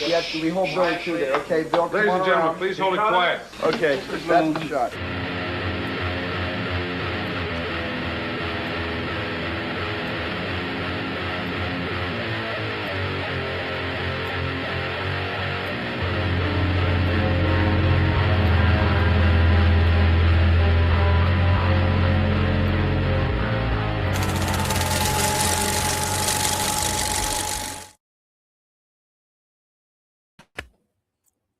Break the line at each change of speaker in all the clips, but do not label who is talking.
Yeah, we hold Billy too there. Okay, Bill, come
Ladies
on
and gentlemen,
around.
please hold it quiet.
Okay, that's the shot.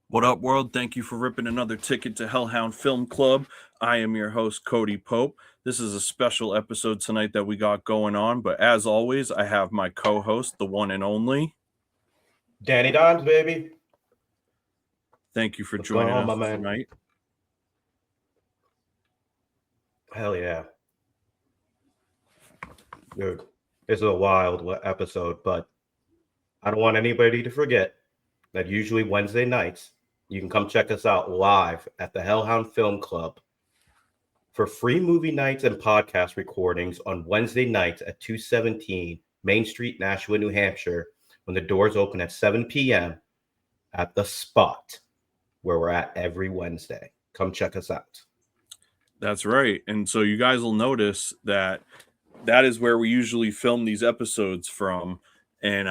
What up, world? Thank you for ripping another ticket to Hellhound Film Club. I am your host, Cody Pope. This is a special episode tonight that we got going on, but as always, I have my co-host, the one and only
Danny Dons, baby.
Thank you for
What's
joining
going on,
us
my man?
tonight.
Hell yeah. Dude, this is a wild episode, but I don't want anybody to forget that usually Wednesday nights, you can come check us out live at the Hellhound Film Club for free movie nights and podcast recordings on Wednesday nights at 217 Main Street, Nashua, New Hampshire, when the doors open at 7 p.m. at the spot where we're at every Wednesday. Come check us out.
That's right. And so you guys will notice that is where we usually film these episodes from. And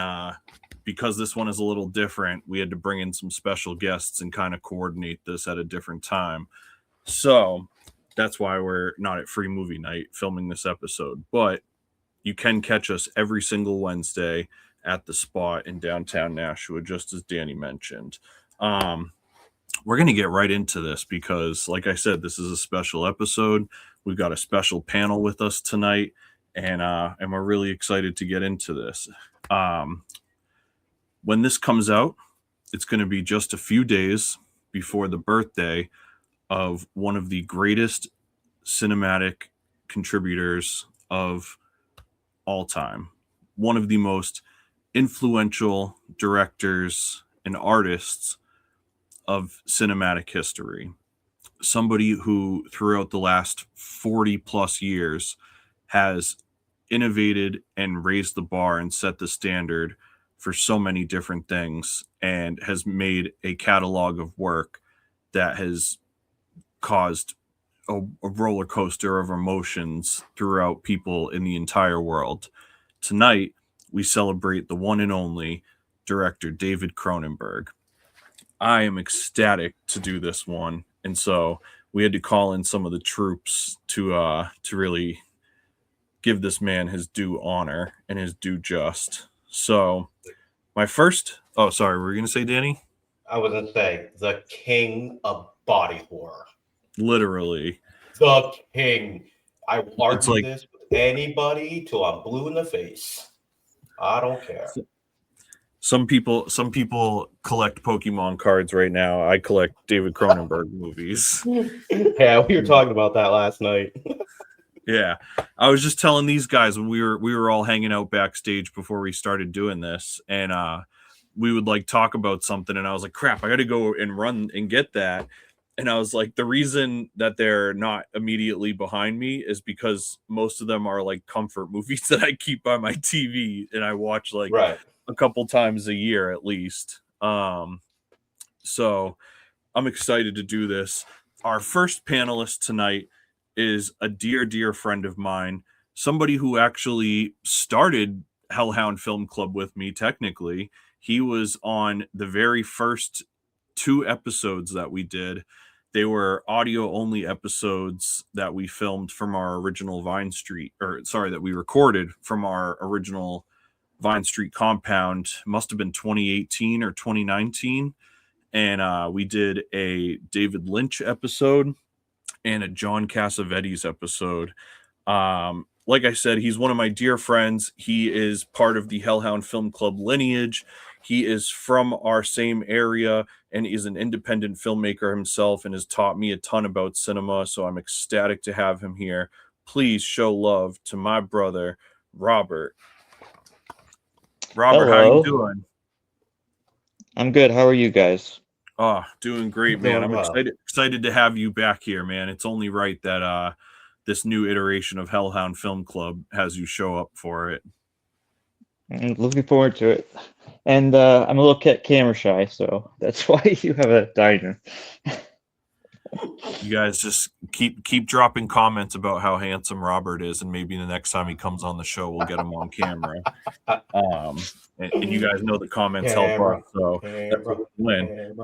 because this one is a little different, we had to bring in some special guests and kind of coordinate this at a different time. So that's why we're not at Free Movie Night filming this episode. But you can catch us every single Wednesday at the spot in downtown Nashua, just as Danny mentioned. We're going to get right into this because, like I said, this is a special episode. We've got a special panel with us tonight, and we're really excited to get into this. When this comes out, it's going to be just a few days before the birthday of one of the greatest cinematic contributors of all time, one of the most influential directors and artists of cinematic history, somebody who throughout the last 40 plus years has innovated and raised the bar and set the standard for so many different things, and has made a catalog of work that has caused a roller coaster of emotions throughout people in the entire world. Tonight, we celebrate the one and only director David Cronenberg. I am ecstatic to do this one, and so we had to call in some of the troops to really give this man his due honor and his due just. So my first, sorry, were you going to say, Danny?
I was going to say, the king of body horror.
Literally.
The king. I will argue
like,
this with anybody till I'm blue in the face. I don't care.
Some people collect Pokemon cards right now. I collect David Cronenberg movies.
Yeah, we were talking about that last night.
Yeah, I was just telling these guys when we were all hanging out backstage before we started doing this, and we would like talk about something, and I was like, crap, I got to go and run and get that. And I was like, the reason that they're not immediately behind me is because most of them are like comfort movies that I keep by my TV and I watch like a couple times a year at least. So I'm excited to do this. Our first panelist tonight is a dear friend of mine, somebody who actually started Hellhound Film Club with me. Technically, he was on the very first 2 episodes that we did. They were audio only episodes that we filmed from our original that we recorded from our original Vine Street compound. Must have been 2018 or 2019. And we did a David Lynch episode and a John Cassavetes episode. Like I said, he's one of my dear friends. He is part of the Hellhound Film Club lineage. He is from our same area and is an independent filmmaker himself and has taught me a ton about cinema. So I'm ecstatic to have him here. Please show love to my brother, Robert. Robert,
hello.
How you doing?
I'm good. How are you guys?
Oh, doing great, man. I'm excited to have you back here, man. It's only right that this new iteration of Hellhound Film Club has you show up for it.
I'm looking forward to it. And I'm a little camera shy, so that's why you have a diner.
You guys just keep dropping comments about how handsome Robert is, and maybe the next time he comes on the show, we'll get him on camera. And you guys know the comments help us, so that's a win.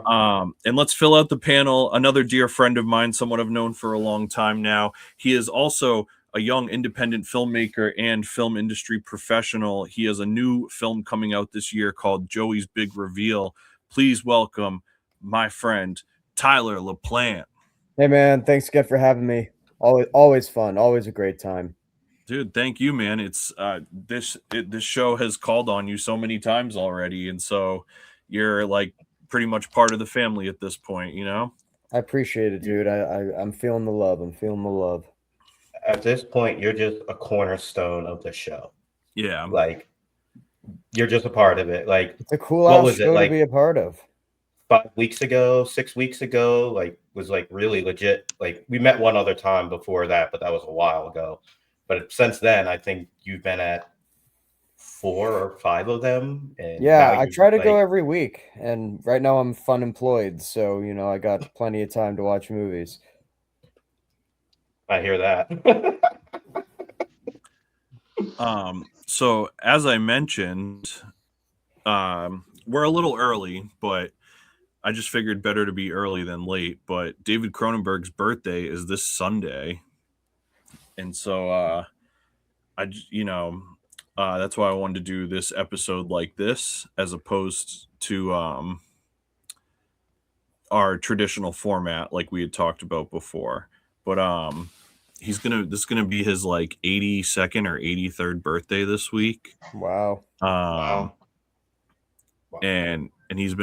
And let's fill out the panel. Another dear friend of mine, someone I've known for a long time now. He is also a young independent filmmaker and film industry professional. He has a new film coming out this year called Joey's Big Reveal. Please welcome my friend Tyler LaPlant.
Hey man, thanks again for having me. Always fun, always a great time.
Dude, thank you, man. It's this show has called on you so many times already, and so you're like pretty much part of the family at this point, you know?
I appreciate it, dude. I'm feeling the love. I'm feeling the love.
At this point, you're just a cornerstone of the show.
Yeah.
Like, you're just a part of it. Like,
It's a cool ass show to be a part of.
5 weeks ago, 6 weeks ago, like, was like really legit. Like, we met one other time before that, but that was a while ago. But since then, I think you've been at 4 or 5 of them. And
yeah, I try to go every week. And right now I'm fun employed. So, you know, I got plenty of time to watch movies.
I hear that.
So as I mentioned, we're a little early, but I just figured better to be early than late. But David Cronenberg's birthday is this Sunday. And so that's why I wanted to do this episode like this, as opposed to our traditional format like we had talked about before. But this is gonna be his like 82nd or 83rd birthday this week.
Wow.
Wow.
And he's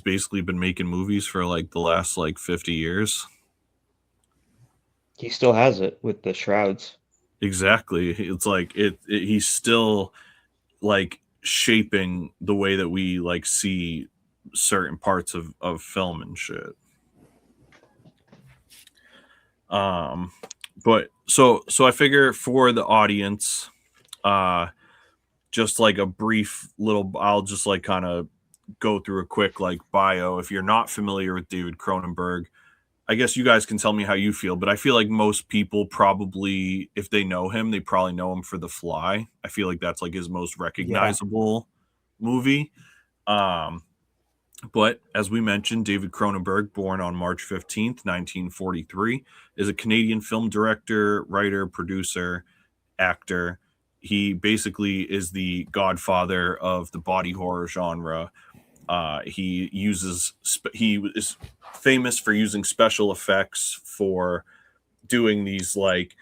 basically been making movies for like the last like 50 years.
He still has it with the shrouds.
Exactly. It's like he's still like shaping the way that we like see certain parts of film and shit. But so I figure for the audience, just like a brief little, I'll just like kind of go through a quick like bio. If you're not familiar with David Cronenberg, I guess you guys can tell me how you feel, but I feel like most people probably, if they know him, they probably know him for The Fly. I feel like that's like his most recognizable movie. But as we mentioned, David Cronenberg, born on March 15th, 1943, is a Canadian film director, writer, producer, actor. He basically is the godfather of the body horror genre. He is famous for using special effects, for doing these like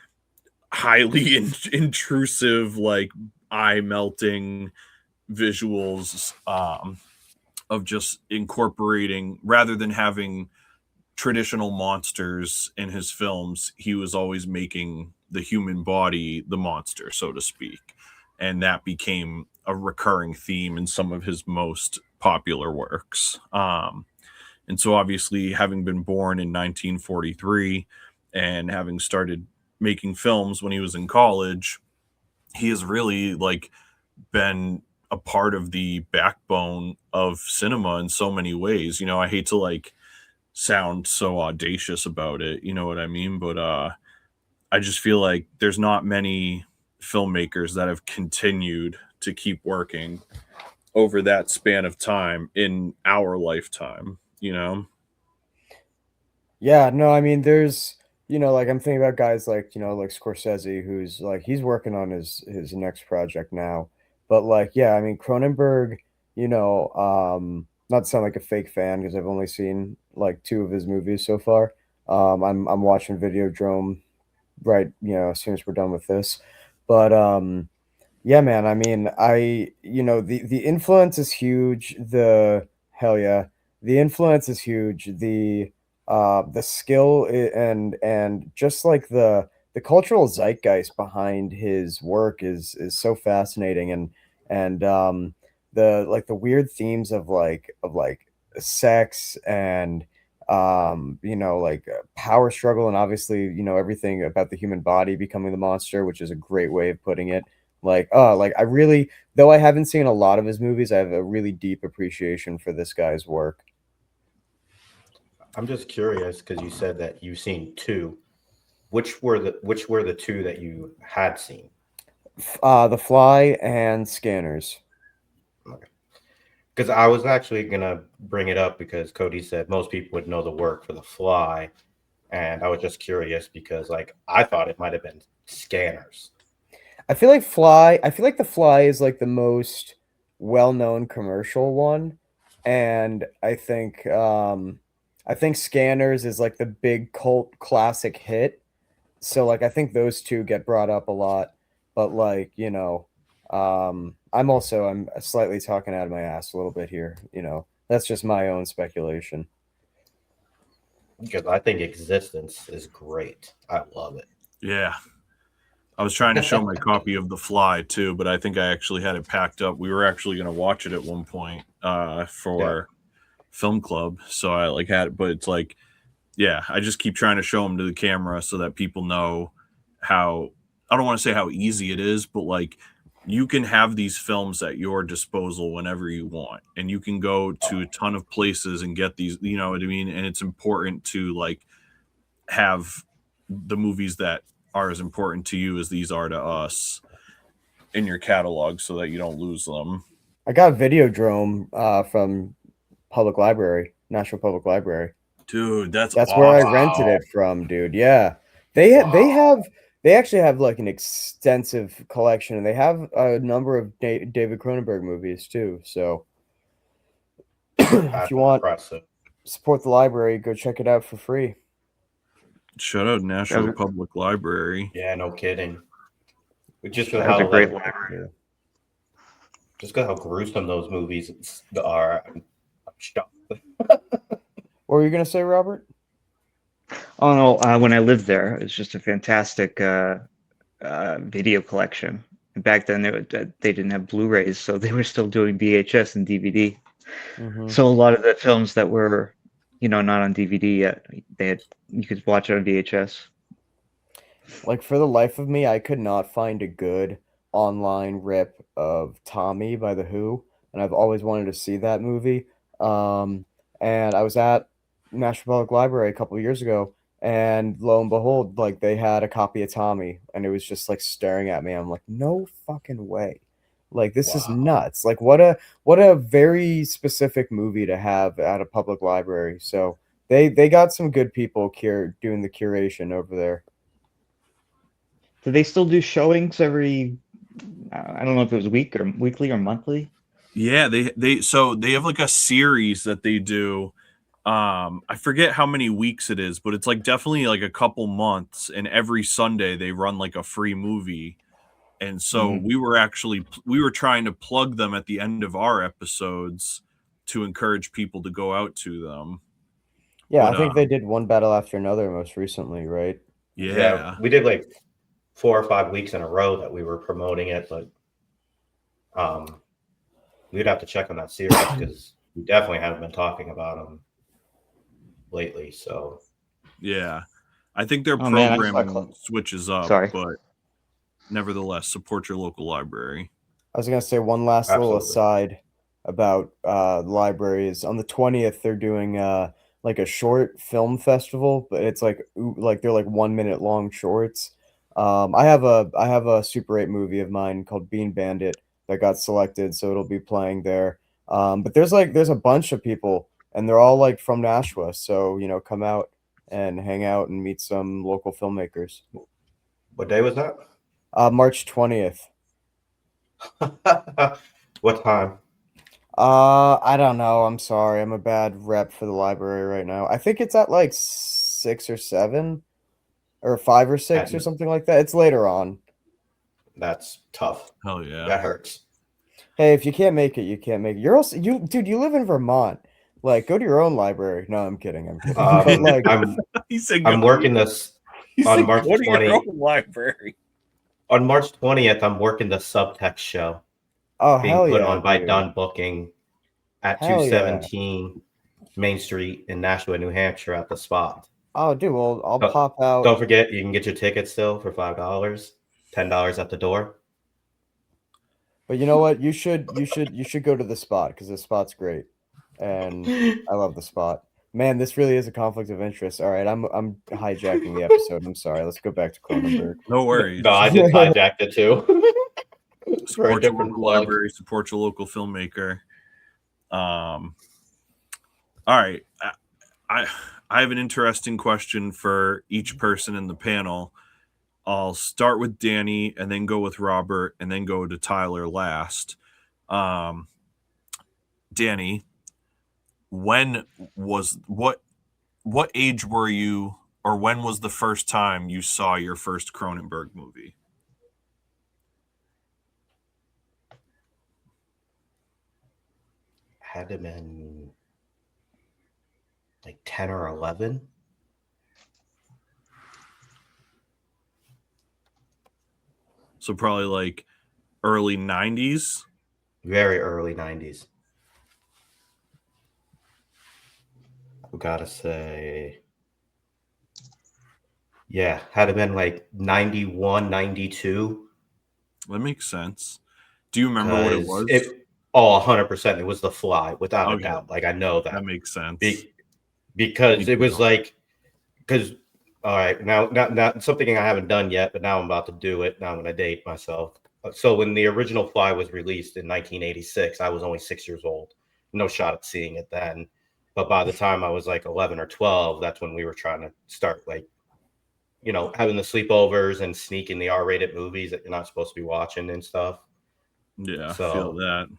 highly intrusive, like eye melting visuals, of just incorporating, rather than having traditional monsters in his films, he was always making the human body the monster, so to speak. And that became a recurring theme in some of his most popular works. And so obviously, having been born in 1943 and having started making films when he was in college, he has really like been a part of the backbone of cinema in so many ways. You know, I hate to like sound so audacious about it, you know what I mean? But I just feel like there's not many filmmakers that have continued to keep working over that span of time in our lifetime, you know?
Yeah, no, I mean, there's, you know, like I'm thinking about guys like, you know, like Scorsese, who's like, he's working on his next project now. But like, yeah, I mean, Cronenberg, you know, not to sound like a fake fan because I've only seen like 2 of his movies so far. I'm watching Videodrome right, you know, as soon as we're done with this. But yeah, man, I mean, you know, the influence is huge. Hell yeah, the influence is huge. The skill and just like the cultural zeitgeist behind his work is so fascinating, and the weird themes of like sex and like power struggle, and obviously, everything about the human body becoming the monster, which is a great way of putting it. Like, I really, though I haven't seen a lot of his movies, I have a really deep appreciation for this guy's work.
I'm just curious because you said that you've seen two. Which were the two that you had seen?
The Fly and Scanners.
Okay. Because I was actually gonna bring it up because Cody said most people would know the work for The Fly, and I was just curious because like I thought it might have been Scanners.
I feel like The Fly is like the most well-known commercial one, and I think Scanners is like the big cult classic hit. So like I think those two get brought up a lot, but like, I'm slightly talking out of my ass a little bit here, That's just my own speculation.
Because I think Existence is great. I love it.
Yeah. I was trying to show my copy of The Fly too, but I think I actually had it packed up. We were actually going to watch it at one point for film club. So I like had it, but it's like, yeah, I just keep trying to show them to the camera so that people know how, I don't want to say how easy it is, but like you can have these films at your disposal whenever you want, and you can go to a ton of places and get these, you know what I mean? And it's important to like have the movies that are as important to you as these are to us in your catalog so that you don't lose them.
I got Videodrome from National Public Library.
Dude, that's
awesome.
where
I rented it from, dude. Yeah. They actually have like an extensive collection, and they have a number of David Cronenberg movies too. So if you want support the library, go check it out for free.
Shout out Nashua Public Library.
Yeah, no kidding. Just
that was a great library.
Just because how gruesome those movies are, I'm shocked.
What were you gonna say, Robert?
Oh no! When I lived there, it was just a fantastic video collection. And back then, they didn't have Blu-rays, so they were still doing VHS and DVD.
Mm-hmm.
So a lot of the films that were, not on DVD yet, you could watch it on VHS.
Like for the life of me, I could not find a good online rip of Tommy by The Who, and I've always wanted to see that movie. And I was at National Public Library a couple of years ago, and lo and behold, like they had a copy of Tommy, and it was just like staring at me. I'm like, no fucking way. Like this is nuts. Like what a very specific movie to have at a public library. So they got some good people doing the curation over there.
Do they still do showings every? I don't know if it was weekly or monthly.
Yeah, they have like a series that they do. I forget how many weeks it is, but it's like definitely like a couple months, and every Sunday they run like a free movie. And so we were trying to plug them at the end of our episodes to encourage people to go out to them.
Yeah, I think they did One Battle After Another most recently, right?
Yeah.
We did like 4 or 5 weeks in a row that we were promoting it, but we'd have to check on that series because we definitely haven't been talking about them lately. So
yeah, I think their programming switches up, but nevertheless, support your local library.
I was gonna say one last little aside about libraries. On the 20th, they're doing like a short film festival, but it's like they're like 1 minute long shorts. I have a Super 8 movie of mine called Bean Bandit that got selected, so it'll be playing there. But there's a bunch of people, and they're all like from Nashua, so come out and hang out and meet some local filmmakers.
What day was that?
March 20th.
What time?
I don't know. I'm sorry. I'm a bad rep for the library right now. I think it's at like 6 or 7 or 5 or 6 or something like that. It's later on.
That's tough.
Hell yeah.
That hurts.
Hey, if you can't make it, you can't make it. You're also dude, you live in Vermont. Like, go to your own library. No, I'm kidding. But like,
I'm working this on March 20th.
Library.
On March 20th, I'm working the Subtext show.
Oh,
being
hell
put
yeah,
on by
dude.
Done Booking at
Hell
217 Main Street in Nashua, New Hampshire at the Spot.
Oh, dude, well, I'll
Don't-
pop out.
Don't forget, you can get your tickets still for $5, $10 at the door.
But you know what? You should go to the Spot because the Spot's great, and I love the Spot. Man, this really is a conflict of interest. All right, I'm hijacking the episode. I'm sorry. Let's go back to Cronenberg.
No worries.
No, I just hijacked it too. For a
Support your
different
local
plug.
library, support your local filmmaker. All right. I have an interesting question for each person in the panel. I'll start with Danny and then go with Robert and then go to Tyler last. Danny, what age were you, or when was the first time you saw your first Cronenberg movie?
Had to been like 10 or 11.
So probably like early 90s.
Very early 90s. We gotta say, yeah, had to been like 91, 92.
That makes sense. Do you remember what it was?
100%. It was The Fly, without a
Okay.
doubt. Like, I know that.
That makes sense.
Because
Me
it was
too.
like, because, all right, now, not something I haven't done yet, but now I'm about to do it. Now I'm going to date myself. So when the original Fly was released in 1986, I was only 6 years old. No shot at seeing it then. But by the time I was like 11 or 12, that's when we were trying to start, like, you know, having the sleepovers and sneaking the R-rated movies that you're not supposed to be watching and stuff.
Yeah, I
So,
feel that.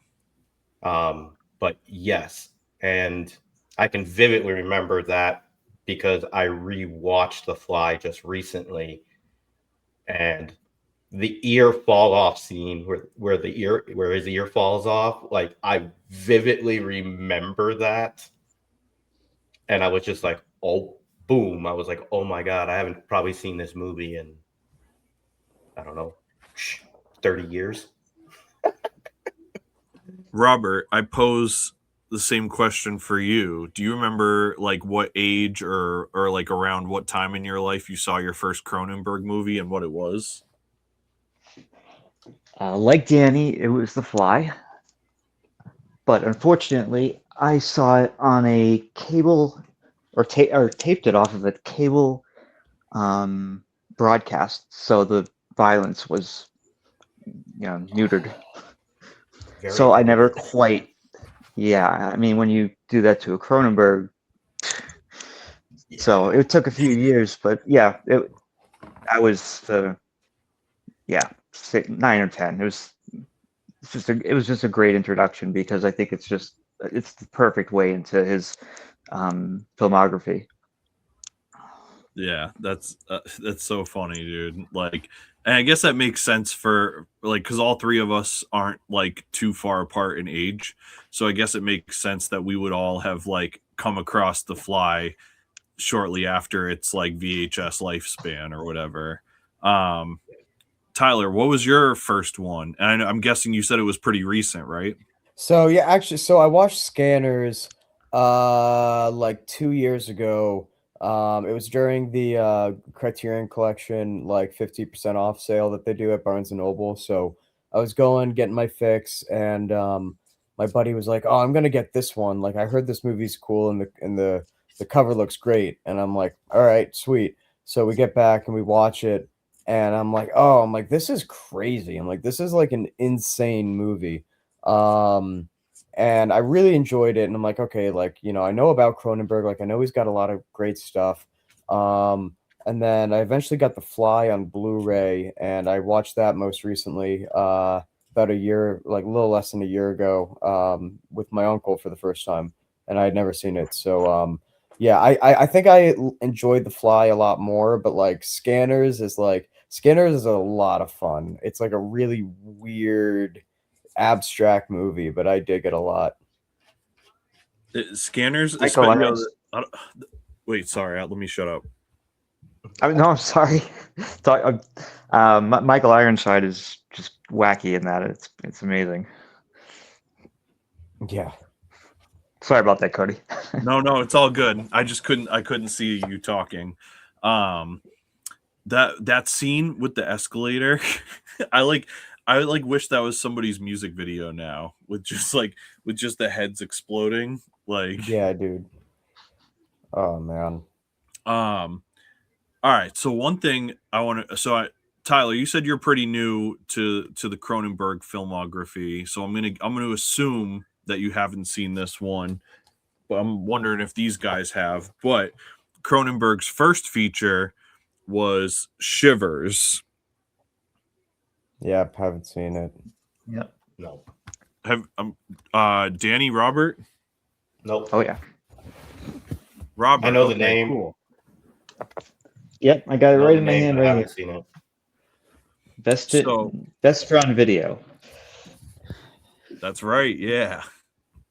But yes, and I can vividly remember that because I rewatched The Fly just recently, and the ear fall off scene where his ear falls off, like I vividly remember that, and I was just like, oh, boom! I was like, oh my god, I haven't probably seen this movie in, I don't know, 30 years.
Robert, I pose the same question for you. Do you remember like what age or like around what time in your life you saw your first Cronenberg movie and what it was?
Like Danny, it was The Fly, but unfortunately, I saw it on a cable or taped it off of a cable broadcast, so the violence was, neutered. So I never quite. Yeah, I mean, when you do that to a Cronenberg, so it took a few years, but yeah, I was 9 or 10. It was just a great introduction because I think it's the perfect way into his filmography.
Yeah, that's so funny, dude. Like, and I guess that makes sense for like because all three of us aren't like too far apart in age, so I guess it makes sense that we would all have like come across The Fly shortly after its like VHS lifespan or whatever. Tyler, what was your first one? And I'm guessing you said it was pretty recent, right?
So yeah, actually, so I watched Scanners like 2 years ago. It was during the Criterion Collection like 50% off sale that they do at Barnes and Noble. So I was getting my fix, and my buddy was like, "Oh, I'm gonna get this one. Like, I heard this movie's cool, and the cover looks great." And I'm like, "All right, sweet." So we get back and we watch it, and I'm like, "This is crazy." I'm like, "This is like an insane movie." And I really enjoyed it. And I'm like, okay, like, I know about Cronenberg. Like, I know he's got a lot of great stuff. And then I eventually got The Fly on Blu-ray, and I watched that most recently, about a year, like a little less than a year ago, with my uncle for the first time, and I had never seen it. So, yeah, I think I enjoyed The Fly a lot more, but like Scanners is a lot of fun. It's like a really weird, abstract movie, but I dig it a lot.
Scanners.
Michael Irons.
Wait, sorry. Let me shut up.
No, I'm sorry. Michael Ironside is just wacky in that. It's amazing.
Yeah.
Sorry about that, Cody.
No, it's all good. I couldn't see you talking. That scene with the escalator, I wish that was somebody's music video now with just the heads exploding. Like,
Yeah, dude. Oh man.
all right. So one thing Tyler, you said you're pretty new to the Cronenberg filmography, so I'm gonna assume that you haven't seen this one, but I'm wondering if these guys have. But Cronenberg's first feature was Shivers.
Yeah, haven't seen it.
Yep.
No.
Have Danny, Robert?
Nope.
Oh yeah.
Robert.
I know the
okay,
name.
Cool.
Yep, I got it
Know
right
the
in my
name,
hand
but I
right
haven't
here.
seen it.
Best drawn video.
That's right, yeah.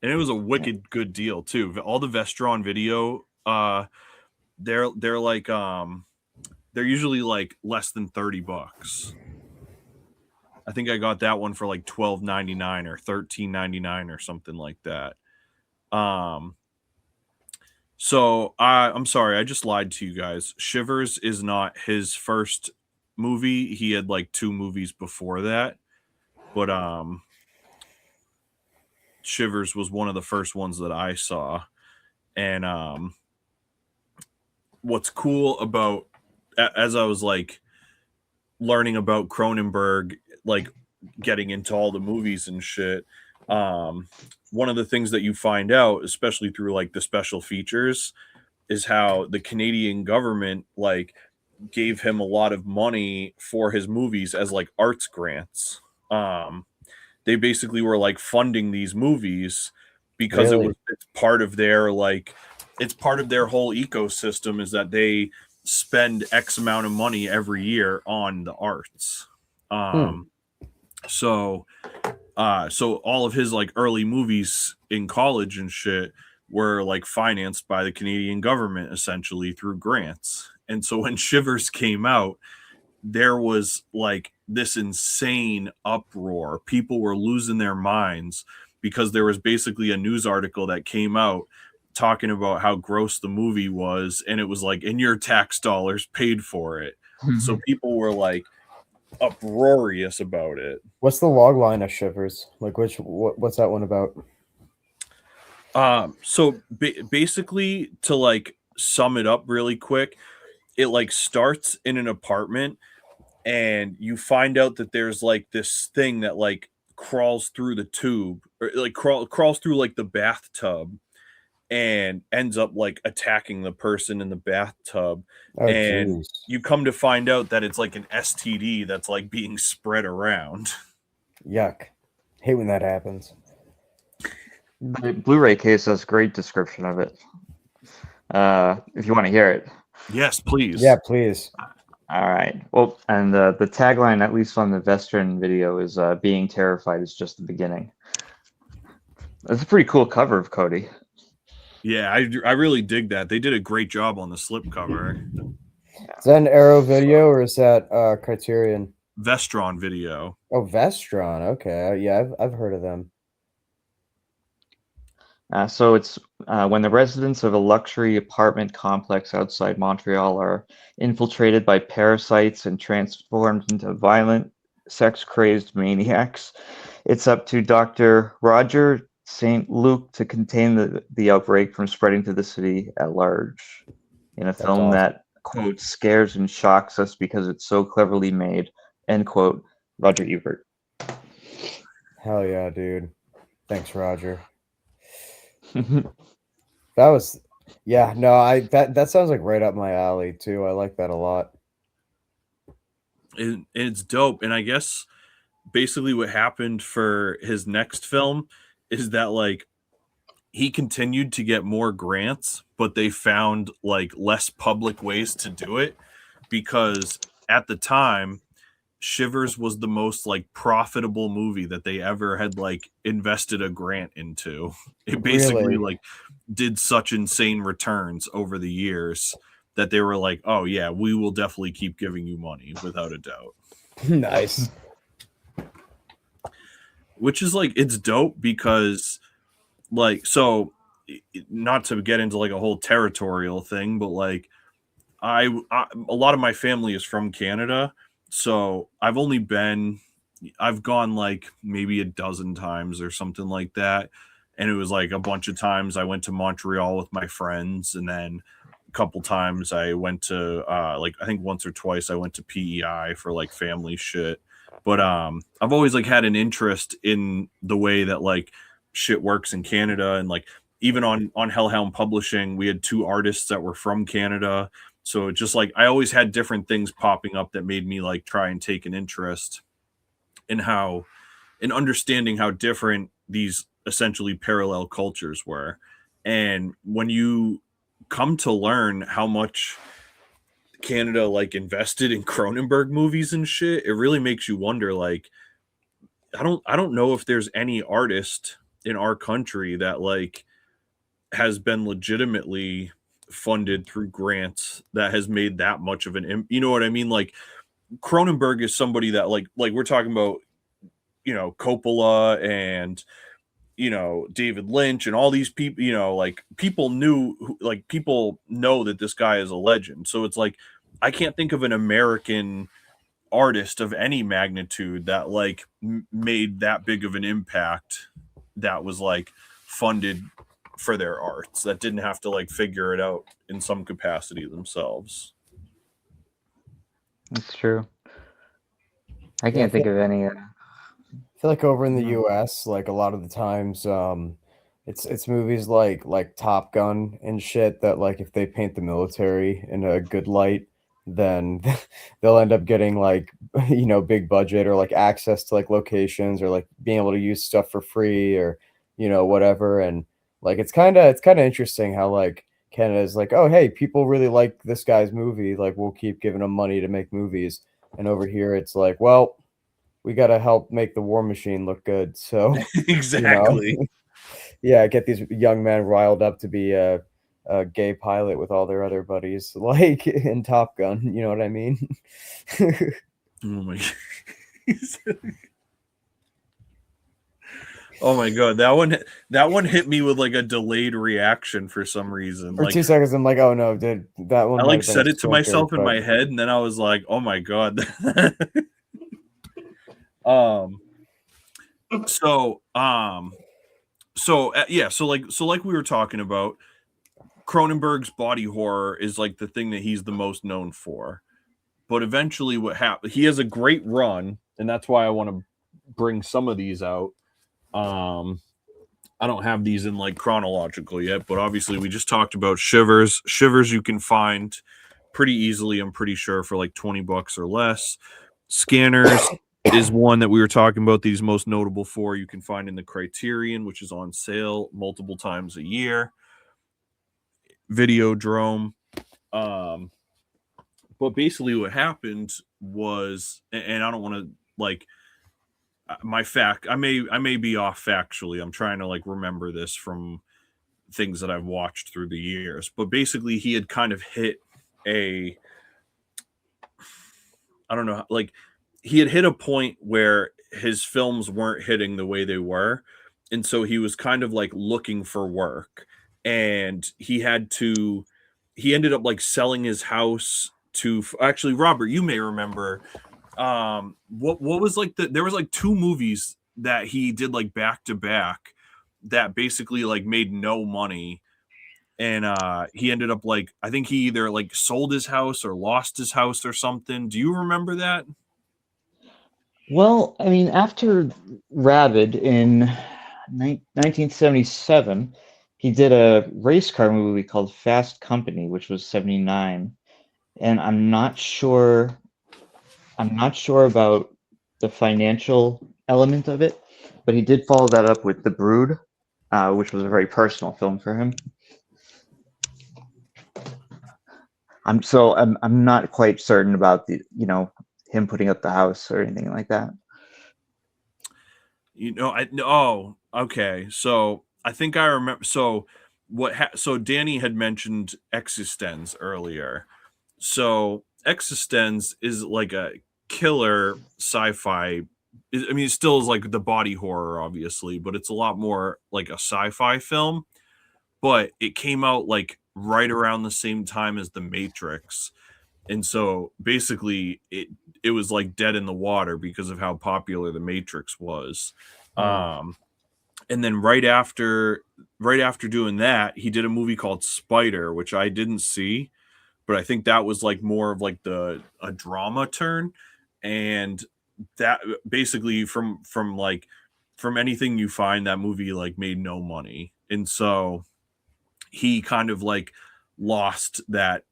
And it was a wicked good deal too. All the Vestron video, they're like they're usually like less than $30. I think I got that one for like $12.99 or $13.99 or something like that. So I'm sorry, I just lied to you guys. Shivers is not his first movie. He had like 2 movies before that, but Shivers was one of the first ones that I saw. And what's cool about, as I was like learning about Cronenberg, like getting into all the movies and shit, one of the things that you find out, especially through like the special features, is how the Canadian government like gave him a lot of money for his movies as like arts grants. They basically were like funding these movies because it's part of their whole ecosystem, is that they spend X amount of money every year on the arts. So all of his like early movies in college and shit were like financed by the Canadian government essentially through grants. And so when Shivers came out, there was like this insane uproar. People were losing their minds because there was basically a news article that came out talking about how gross the movie was, and it was like, and your tax dollars paid for it. So people were like uproarious about it.
What's the log line of Shivers? Like, what's that one about?
So basically, to like sum it up really quick, it like starts in an apartment, and you find out that there's like this thing that like crawls through the tube, or like crawls through like the bathtub, and ends up like attacking the person in the bathtub.
Oh,
And
geez.
you come to find out that it's like an STD that's like being spread around.
Yuck. Hate when that happens.
The Blu-ray case has great description of it. If you want to hear it.
Yes, please.
Yeah, please.
All right. Well, and the tagline, at least on the Western video, is "Being terrified is just the beginning." That's a pretty cool cover of Cody.
Yeah, I really dig that. They did a great job on the slipcover.
Is that an Arrow video or is that Criterion?
Vestron video.
Oh, Vestron. Okay. Yeah, I've heard of them.
So it's when the residents of a luxury apartment complex outside Montreal are infiltrated by parasites and transformed into violent, sex-crazed maniacs. It's up to Dr. Roger St. Luc to contain the outbreak from spreading to the city at large. In a film
awesome.
that, quote, scares and shocks us because it's so cleverly made, end quote, Roger Ebert.
Hell yeah, dude. Thanks, Roger. That was, yeah, no, that sounds like right up my alley too. I like that a lot.
It's dope. And I guess basically what happened for his next film is that like he continued to get more grants, but they found like less public ways to do it, because at the time Shivers was the most like profitable movie that they ever had like invested a grant into. It basically like did such insane returns over the years that they were like, oh yeah, we will definitely keep giving you money without a doubt.
Nice.
Which is like, it's dope because like, so not to get into like a whole territorial thing, but like I a lot of my family is from Canada, so I've gone like maybe a dozen times or something like that. And it was like a bunch of times I went to Montreal with my friends, and then a couple times I went to like I think once or twice I went to PEI for like family shit. But I've always like had an interest in the way that like shit works in Canada, and like even on Hellhound Publishing, we had 2 artists that were from Canada. So it just like I always had different things popping up that made me like try and take an interest in understanding how different these essentially parallel cultures were. And when you come to learn how much Canada like invested in Cronenberg movies and shit, it really makes you wonder like I don't know if there's any artist in our country that like has been legitimately funded through grants that has made that much of you know what I mean? Like Cronenberg is somebody that like we're talking about, you know, Coppola and, you know, David Lynch and all these people, you know, like people know that this guy is a legend. So it's like I can't think of an American artist of any magnitude that like made that big of an impact that was like funded for their arts, that didn't have to like figure it out in some capacity themselves.
That's true. I can't think of any.
I feel like over in the US, like a lot of the times, it's movies like Top Gun and shit that like if they paint the military in a good light, then they'll end up getting like you know big budget or like access to like locations or like being able to use stuff for free or you know whatever. And like it's kind of interesting how like Canada is like, oh hey, people really like this guy's movie, like we'll keep giving them money to make movies. And over here it's like, well, we got to help make the war machine look good. So
Exactly.
you know, yeah, get these young men riled up to be a gay pilot with all their other buddies, like in Top Gun. You know what I mean?
Oh my God. Oh my God, that one hit me with like a delayed reaction for some reason.
For
like
2 seconds, I'm like, oh no, dude, that one.
I
might
like
have been
said
a
it to
stinker,
myself in
but-
my head, and then I was like, oh my God. So like we were talking about, Cronenberg's body horror is like the thing that he's the most known for. But eventually what happened, he has a great run, and that's why I want to bring some of these out. I don't have these in like chronological yet, but obviously we just talked about Shivers. Shivers you can find pretty easily, I'm pretty sure, for like $20 or less. Scanners is one that we were talking about, these most notable for. You can find in the Criterion, which is on sale multiple times a year. Videodrome. But basically what happened was, and I don't want to like my fact, I may be off factually. I'm trying to like remember this from things that I've watched through the years. But basically he had kind of hit I don't know, like he had hit a point where his films weren't hitting the way they were. And so he was kind of like looking for work, and he ended up like selling his house to, actually, Robert, you may remember, what was like there was like 2 movies that he did like back to back that basically like made no money. And he ended up like, I think he either like sold his house or lost his house or something. Do you remember that?
Well, I mean, after Rabid in 1977, he did a race car movie called Fast Company, which was 79. And I'm not sure about the financial element of it, but he did follow that up with The Brood, which was a very personal film for him. I'm not quite certain about him putting up the house or anything like that.
Okay. So I think I remember. So so Danny had mentioned Existenz earlier. So Existenz is like a killer sci-fi. I mean, it still is like the body horror, obviously, but it's a lot more like a sci-fi film. but it came out like right around the same time as The Matrix. And so basically it was like dead in the water because of how popular The Matrix was. And then right after doing that, he did a movie called Spider, which I didn't see, but I think that was like more of like a drama turn. And that basically from anything you find, that movie like made no money. And so he kind of like lost that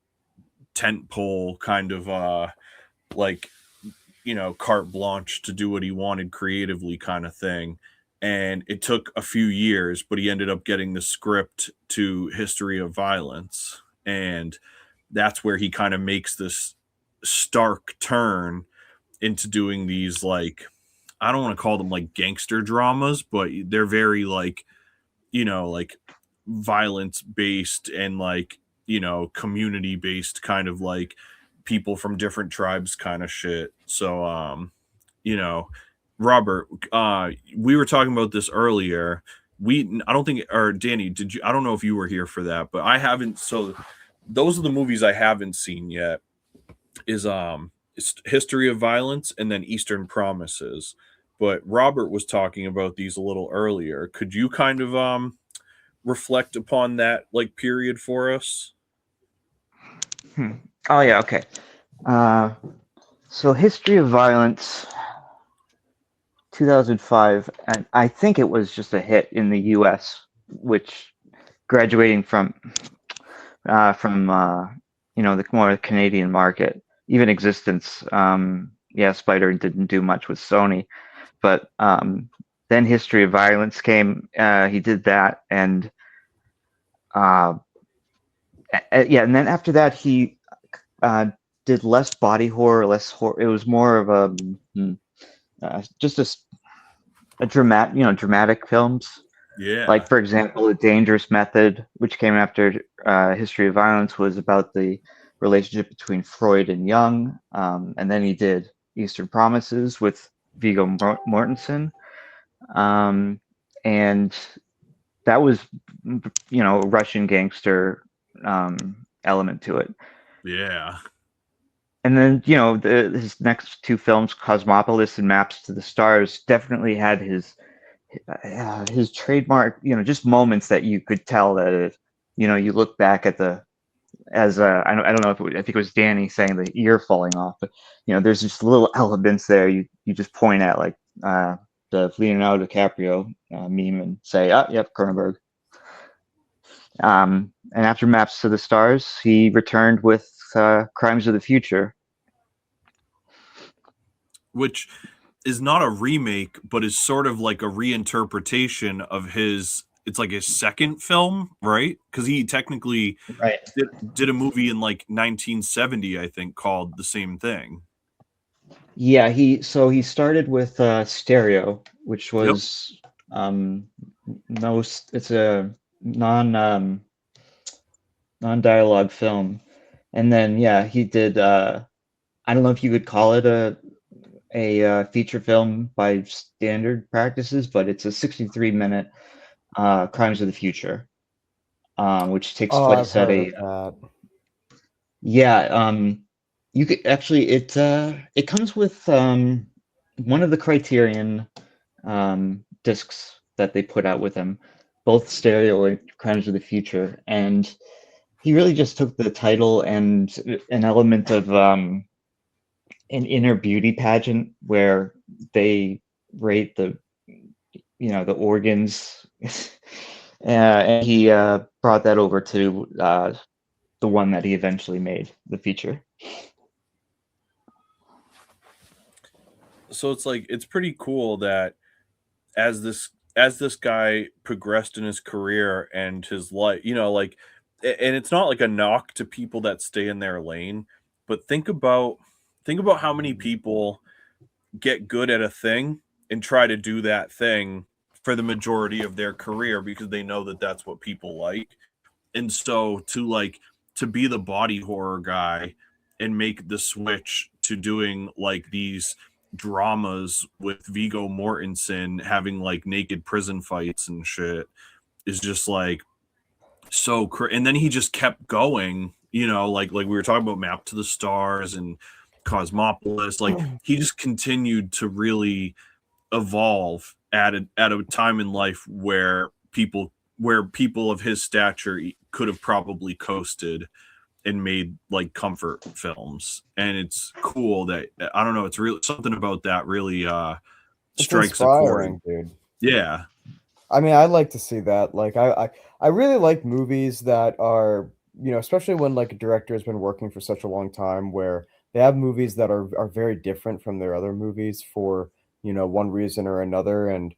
tentpole kind of like, you know, carte blanche to do what he wanted creatively kind of thing. And it took a few years, but he ended up getting the script to History of Violence. And that's where he kind of makes this stark turn into doing these, like, I don't want to call them like gangster dramas, but they're very like, you know, like violence based and like, you know, community based kind of like people from different tribes kind of shit. So, you know, Robert, we were talking about this earlier. I don't think, or Danny, did you? I don't know if you were here for that, but I haven't. So, those are the movies I haven't seen yet. Is it's History of Violence and then Eastern Promises. But Robert was talking about these a little earlier. Could you kind of reflect upon that like period for us?
Oh yeah, okay. So History of Violence, 2005, and I think it was just a hit in the U.S., which graduating from you know, the more Canadian market, even Existence. Yeah, Spider didn't do much with Sony, but then History of Violence came. He did that, and yeah, and then after that he did less body horror, less horror. It was more of a just a dramatic films.
Yeah.
Like, for example, A Dangerous Method, which came after History of Violence, was about the relationship between Freud and Jung. And then he did Eastern Promises with Viggo Mortensen. And that was, you know, a Russian gangster element to it.
Yeah.
And then, you know, his next two films, Cosmopolis and Maps to the Stars, definitely had his trademark, you know, just moments that you could tell that, you know, you look back at I don't know if I think it was Danny saying the ear falling off, but, you know, there's just little elements there you just point at, like the Leonardo DiCaprio meme and say, oh, yep, Cronenberg. And after Maps to the Stars, he returned with Crimes of the Future,
which is not a remake, but is sort of like a reinterpretation of his. It's like his second film, right? Because he technically
right?
did a movie in like 1970, I think, called the same thing.
Yeah, he started with Stereo, which was it's a non-dialogue film, and then yeah, he did. I don't know if you could call it a feature film by standard practices, but it's a 63-minute Crimes of the Future, which takes place at a yeah. You could actually it comes with one of the Criterion discs that they put out with them, both Stereo and Crimes of the Future, and he really just took the title and an element of an inner beauty pageant where they rate the, you know, the organs, and he brought that over to the one that he eventually made, the feature.
So it's like, it's pretty cool that as this guy progressed in his career and his life, you know, like, and it's not like a knock to people that stay in their lane, but think about how many people get good at a thing and try to do that thing for the majority of their career because they know that that's what people like. And so to be the body horror guy and make the switch to doing like these dramas with Viggo Mortensen having like naked prison fights and shit is just like, and then he just kept going, you know, like we were talking about Map to the Stars and Cosmopolis. Like he just continued to really evolve at a time in life where people of his stature could have probably coasted and made like comfort films. And it's cool that, I don't know, it's really something about that really strikes a chord,
dude.
Yeah.
I mean, I like to see that. Like, I really like movies that are, you know, especially when like a director has been working for such a long time, where they have movies that are very different from their other movies for, you know, one reason or another. And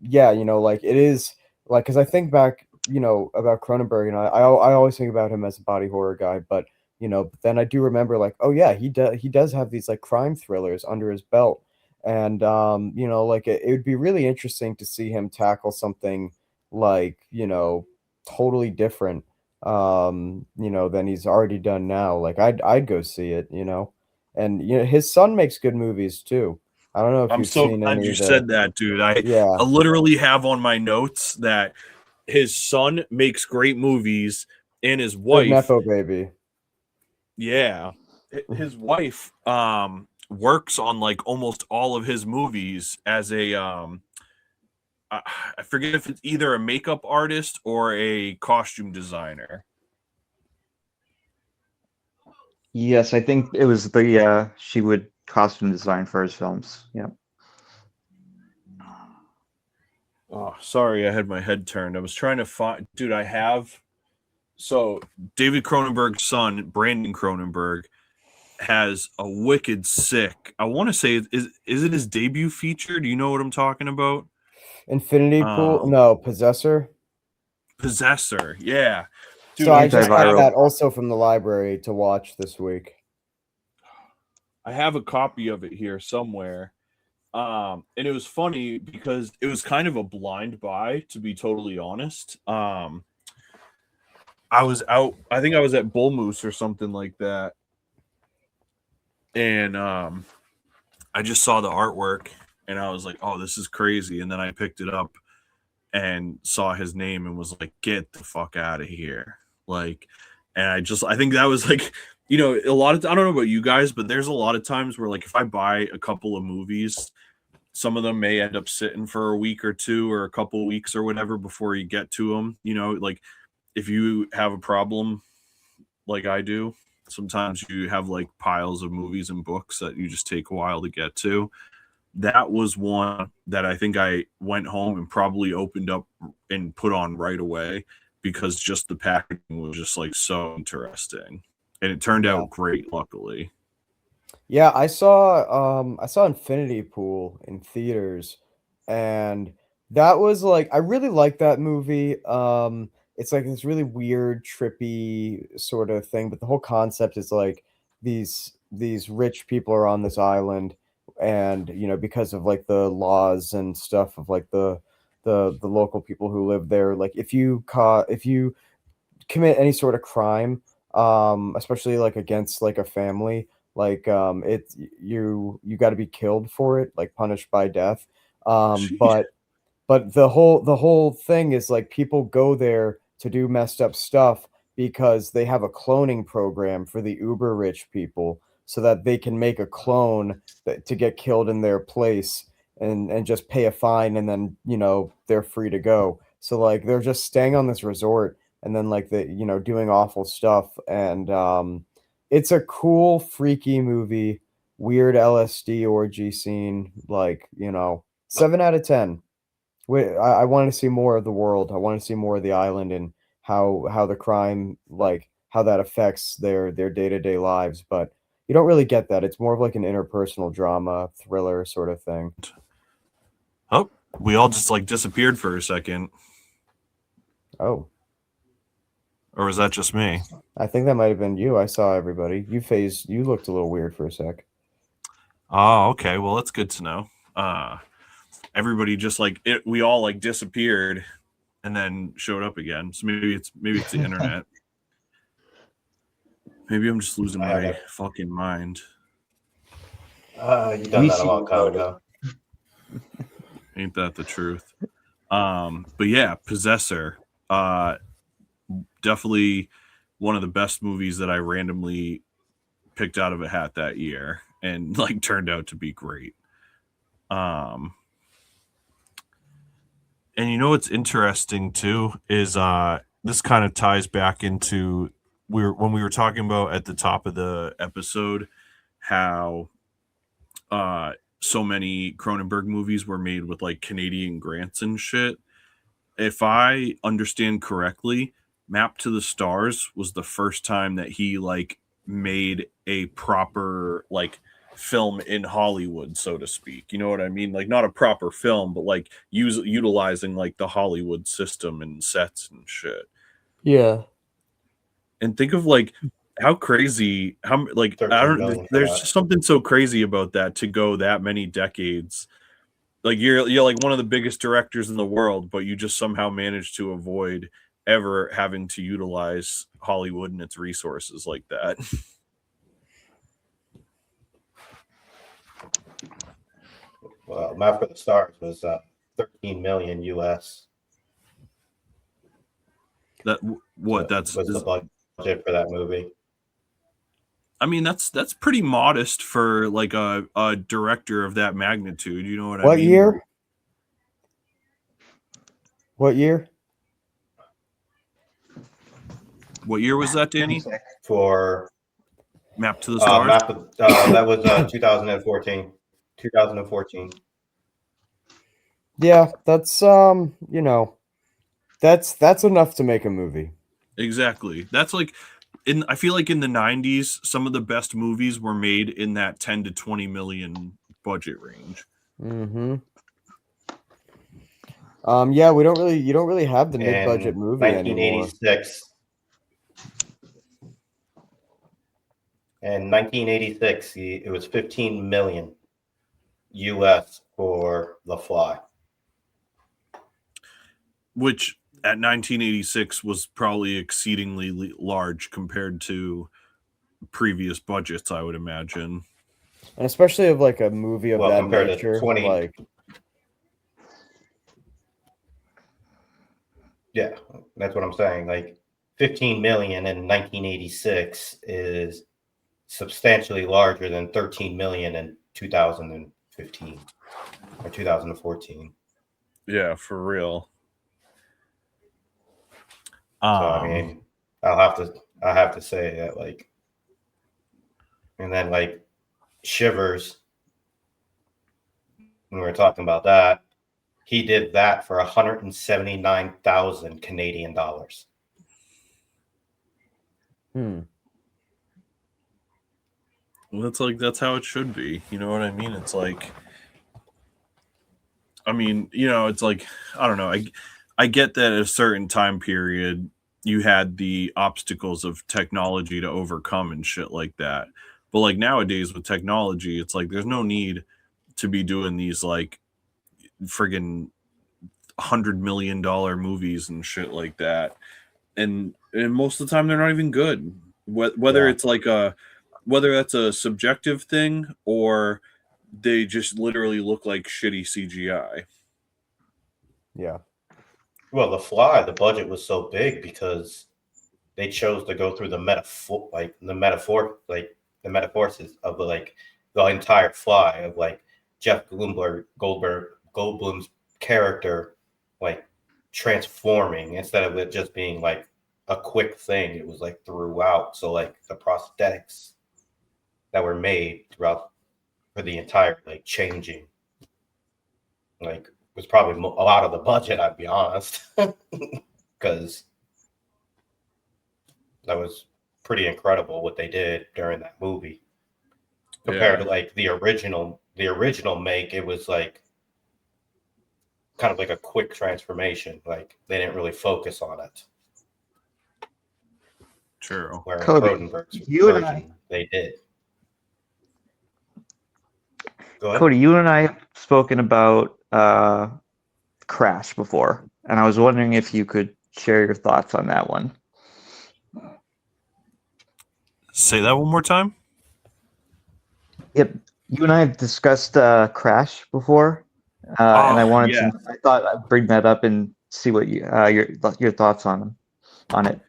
yeah, you know, like it is like, because I think back, you know, about Cronenberg, and I always think about him as a body horror guy, but you know, but then I do remember like, oh yeah, he does have these like crime thrillers under his belt. And you know, like it would be really interesting to see him tackle something like, you know, totally different, you know, than he's already done now. Like I'd go see it, you know. And you know, his son makes good movies too. I don't know if
I'm
you've
so
seen
glad
any
you
of the,
said that, dude. I
yeah,
literally have on my notes that his son makes great movies, and his
Big
wife,
Nepo baby.
yeah, his wife works on like almost all of his movies as a I forget if it's either a makeup artist or a costume designer.
Yes, I think it was the she would costume design for his films. Yeah.
Oh, sorry, I had my head turned. I was trying to find, dude. So David Cronenberg's son, Brandon Cronenberg, has a wicked sick. I want to say, is it his debut feature? Do you know what I'm talking about?
Infinity Pool?
Um,
No, Possessor.
Possessor, yeah, dude.
So I just got
Antiviral.
that also from the library to watch this week.
I have a copy of it here somewhere. And it was funny because it was kind of a blind buy, to be totally honest. I was out, I think I was at Bull Moose or something like that. And I just saw the artwork and I was like, oh, this is crazy. And then I picked it up and saw his name and was like, get the fuck out of here. Like, and I think that was like, you know, a lot of, I don't know about you guys, but there's a lot of times where like if I buy a couple of movies, some of them may end up sitting for a week or two or a couple of weeks or whatever before you get to them. You know, like if you have a problem like I do, sometimes you have like piles of movies and books that you just take a while to get to. That was one that I think I went home and probably opened up and put on right away because just the packaging was just like so interesting. And it turned out great, luckily.
Yeah, I saw Infinity Pool in theaters, and that was like I really like that movie. It's like this really weird, trippy sort of thing, but the whole concept is like these rich people are on this island, and you know, because of like the laws and stuff of like the local people who live there, like if you commit any sort of crime, especially like against like a family, like it you got to be killed for it, like punished by death.
Jeez.
But the whole thing is like people go there to do messed up stuff because they have a cloning program for the uber rich people so that they can make a clone to get killed in their place and just pay a fine, and then you know they're free to go. So like they're just staying on this resort and then like the you know doing awful stuff. And it's a cool freaky movie, weird LSD orgy scene, like you know 7 out of 10. Wait, I want to see more of the world. I want to see more of the island and how the crime, like how that affects their day-to-day lives. But you don't really get that. It's more of like an interpersonal drama thriller sort of thing.
Oh, we all just like disappeared for a second.
Oh,
Or was that just me?
I think that might have been you. I saw everybody. You looked a little weird for a sec.
Oh, okay. Well, that's good to know. Everybody just like it, we all like disappeared and then showed up again. So maybe it's the internet. Maybe I'm just losing my fucking mind.
You done that a long time ago.
Ain't that the truth? But yeah, Possessor. definitely one of the best movies that I randomly picked out of a hat that year, and like turned out to be great. And you know what's interesting too is this kind of ties back into when we were talking about at the top of the episode how so many Cronenberg movies were made with like Canadian grants and shit. If I understand correctly, Map to the Stars was the first time that he like made a proper like film in Hollywood, so to speak. You know what I mean? Like not a proper film, but like utilizing like the Hollywood system and sets and shit.
Yeah.
And think of like how crazy, how like I
13
don't.
million for
There's
that.
just something so crazy about that to go that many decades. Like you're like one of the biggest directors in the world, but you just somehow managed to avoid ever having to utilize Hollywood and its resources like that.
Well, Map for the Stars was 13 million US.
That what
was the budget for that movie.
I mean, that's pretty modest for like a director of that magnitude. You know what I
What
mean?
year? What year?
What year was that, Danny?
For
Map to the Stars.
That was 2014. 2014.
Yeah, that's you know, that's enough to make a movie.
Exactly. That's like I feel like in the 90s, some of the best movies were made in that 10 to 20 million budget range.
Mm-hmm. Yeah, you don't really have the mid-budget movie anymore.
1986. In 1986, it was 15 million US for The Fly.
Which at 1986 was probably exceedingly large compared to previous budgets, I would imagine.
And especially of like a movie of that
compared
nature,
to 20.
like
yeah, that's what I'm saying. Like 15 million in 1986 is substantially larger than 13 million in 2015 or 2014.
Yeah, for real.
So I mean, I have to say that, like, and then like Shivers, when we were talking about that, he did that for 179,000 Canadian dollars.
Well, that's how it should be. You know what I mean? It's like, I mean, you know, it's like, I don't know. I get that at a certain time period, you had the obstacles of technology to overcome and shit like that. But like nowadays with technology, it's like there's no need to be doing these like friggin' $100 million movies and shit like that. And most of the time they're not even good. Whether it's like whether that's a subjective thing or they just literally look like shitty CGI.
yeah.
Well, The Fly, the budget was so big because they chose to go through the metaphors of the entire Fly of like Jeff Goldblum's character like transforming instead of it just being like a quick thing. It was like throughout. So like the prosthetics that were made throughout for the entire like changing like was probably a lot of the budget, I'd be honest, because that was pretty incredible what they did during that movie compared to like the original make. It was like kind of like a quick transformation. Like they didn't really focus on it.
True.
Where in
Cody,
Cronenberg's
you and
version, they did. Go ahead.
Cody, you and I have spoken about Crash before, and I was wondering if you could share your thoughts on that one.
Say that one more time.
Yep, you and I have discussed Crash before, and I wanted to. I thought I'd bring that up and see what your thoughts on it.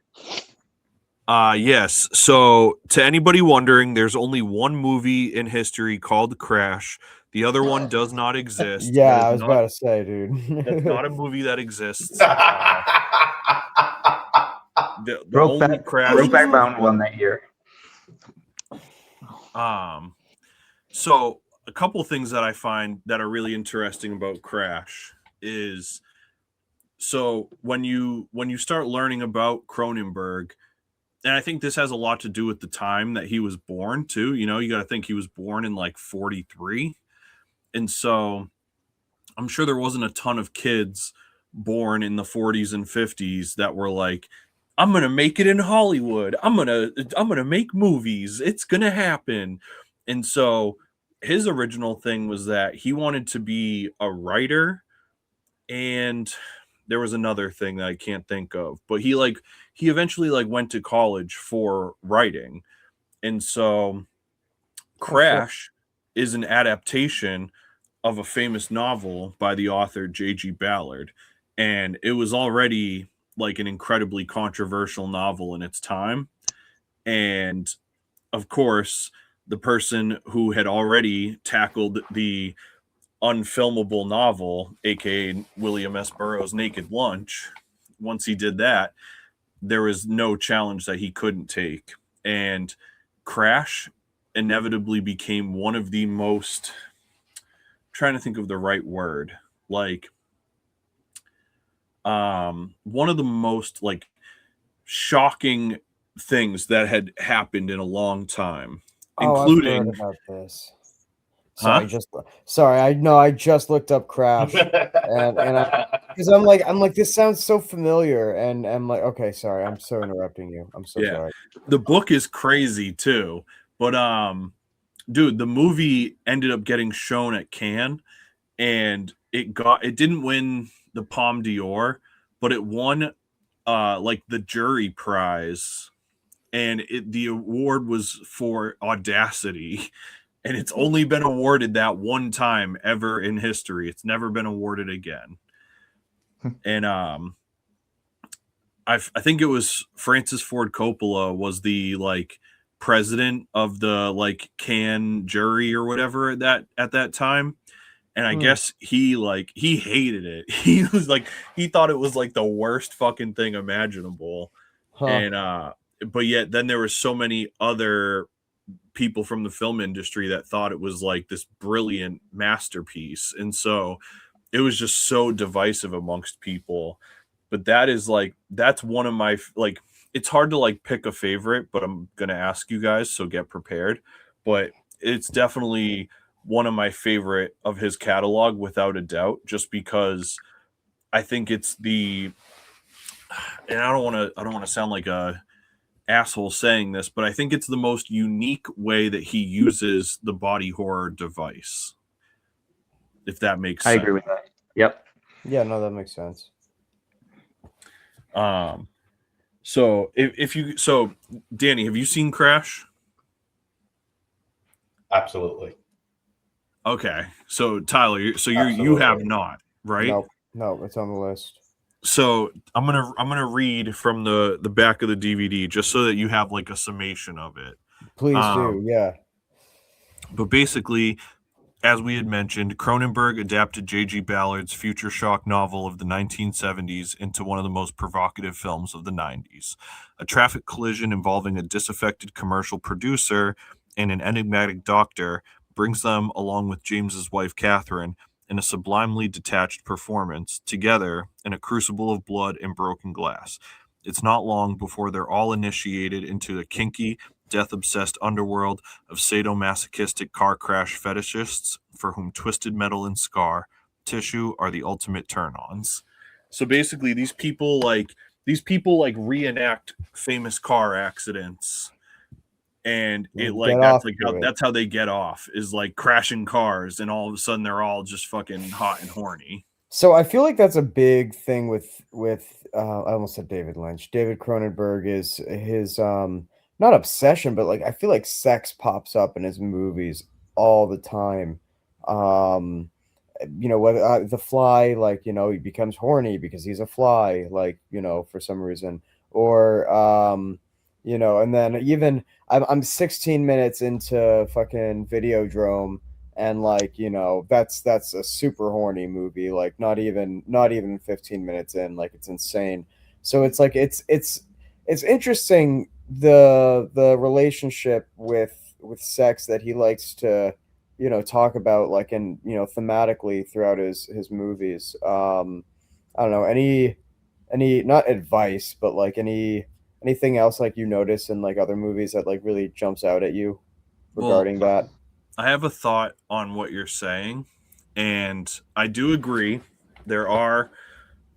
Yes. So to anybody wondering, there's only one movie in history called Crash. The other one does not exist.
Yeah,
That is
I was
not,
about to say, dude.
that's not a movie that exists. The only Crash is
Brokeback Mountain won that year.
So a couple things that I find that are really interesting about Crash is, so when you start learning about Cronenberg, and I think this has a lot to do with the time that he was born too. You know, you got to think he was born in like 43. And so I'm sure there wasn't a ton of kids born in the 40s and 50s that were like, I'm going to make it in Hollywood. I'm going to make movies. It's going to happen. And so his original thing was that he wanted to be a writer, and there was another thing that I can't think of, but he eventually like went to college for writing. And so Crash is an adaptation of a famous novel by the author J.G. Ballard, and it was already like an incredibly controversial novel in its time. And of course, the person who had already tackled the unfilmable novel, aka William S. Burroughs' Naked Lunch, once he did that, there was no challenge that he couldn't take. And Crash inevitably became one of the most, trying to think of the right word, like one of the most like shocking things that had happened in a long time,
Oh, I've heard
including
about this.
Huh?
Sorry, I just looked up Crash, and because I'm like this sounds so familiar, and I'm like, okay, sorry, I'm so interrupting you. I'm so sorry.
The book is crazy too, but dude, the movie ended up getting shown at Cannes, and it didn't win the Palme d'Or, but it won like the jury prize, and the award was for audacity. And it's only been awarded that one time ever in history. It's never been awarded again. And I think it was Francis Ford Coppola was the like president of the like Cannes jury or whatever at that time. And I guess he hated it. He was like, he thought it was like the worst fucking thing imaginable. And but yet then there were so many other people from the film industry that thought it was like this brilliant masterpiece. And so it was just so divisive amongst people. But that's one of my, like, it's hard to like pick a favorite, but I'm going to ask you guys, so get prepared. But it's definitely one of my favorite of his catalog without a doubt, just because I think it's and I don't want to sound like a asshole saying this, but I think it's the most unique way that he uses the body horror device, if that makes sense.
I agree with that. Yep.
Yeah, no, that makes sense.
So so Danny, have you seen Crash?
Absolutely.
Okay. So Tyler, you have not, right?
No, it's on the list.
So I'm gonna read from the back of the DVD just so that you have like a summation of it.
Please do, yeah.
But basically, as we had mentioned, Cronenberg adapted J.G. Ballard's future shock novel of the 1970s into one of the most provocative films of the 90s. A traffic collision involving a disaffected commercial producer and an enigmatic doctor brings them, along with James's wife Catherine, in a sublimely detached performance, together in a crucible of blood and broken glass. It's not long before they're all initiated into a kinky, death-obsessed underworld of sadomasochistic car crash fetishists for whom twisted metal and scar tissue are the ultimate turn-ons. So basically, these people reenact famous car accidents, and that's how they get off, is like crashing cars, and all of a sudden they're all just fucking hot and horny.
So I feel like that's a big thing with I almost said David Lynch. David Cronenberg is his not obsession, but like I feel like sex pops up in his movies all the time. You know, whether the Fly, like, you know, he becomes horny because he's a fly, like, you know, for some reason. or you know, and then even I'm 16 minutes into fucking Videodrome, and like, you know, that's a super horny movie, like not even 15 minutes in, like it's insane. So it's like it's interesting, the relationship with sex that he likes to, you know, talk about, like, in, you know, thematically throughout his movies. I don't know, any not advice, but like anything else like you notice in like other movies that like really jumps out at you
Well,
regarding that?
I have a thought on what you're saying, and I do agree. There are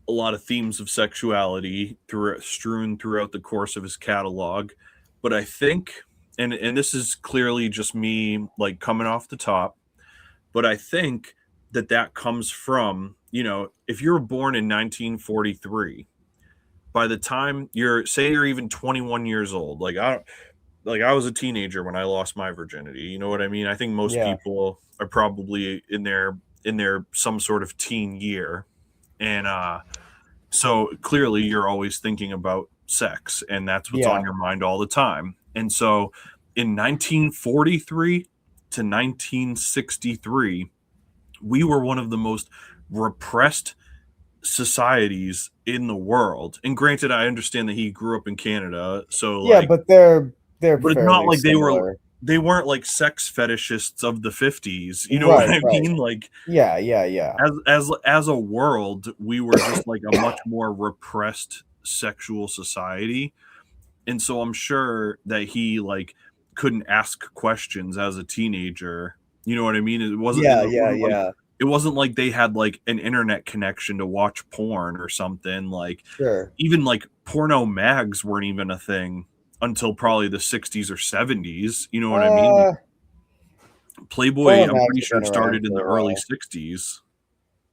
a lot of themes of sexuality strewn throughout the course of his catalog, but I think, and this is clearly just me like coming off the top, but I think that that comes from, you know, if you were born in 1943, by the time you're even 21 years old, like I was a teenager when I lost my virginity. You know what I mean? I think most
Yeah.
people are probably in their some sort of teen year. And so clearly you're always thinking about sex, and that's what's on
Yeah.
your mind all the time. And so in 1943 to 1963, we were one of the most repressed societies in the world. And granted, I understand that he grew up in Canada, so
Yeah,
like,
but they're
but it's not
fairly
like
similar.
they weren't like sex fetishists of the 50s. You know what
Right,
I
right.
mean? Like,
Yeah.
as a world, we were just like a much more repressed sexual society. And so I'm sure that he like couldn't ask questions as a teenager. You know what I mean?
Yeah.
It wasn't like they had like an internet connection to watch porn or something. Like,
Sure.
even like porno mags weren't even a thing until probably the 60s or 70s. You know what I mean? Like,
Uh,
Playboy,
porn
I'm
mags
pretty
have
sure
been around
started in
for
the
a
early
while.
60s.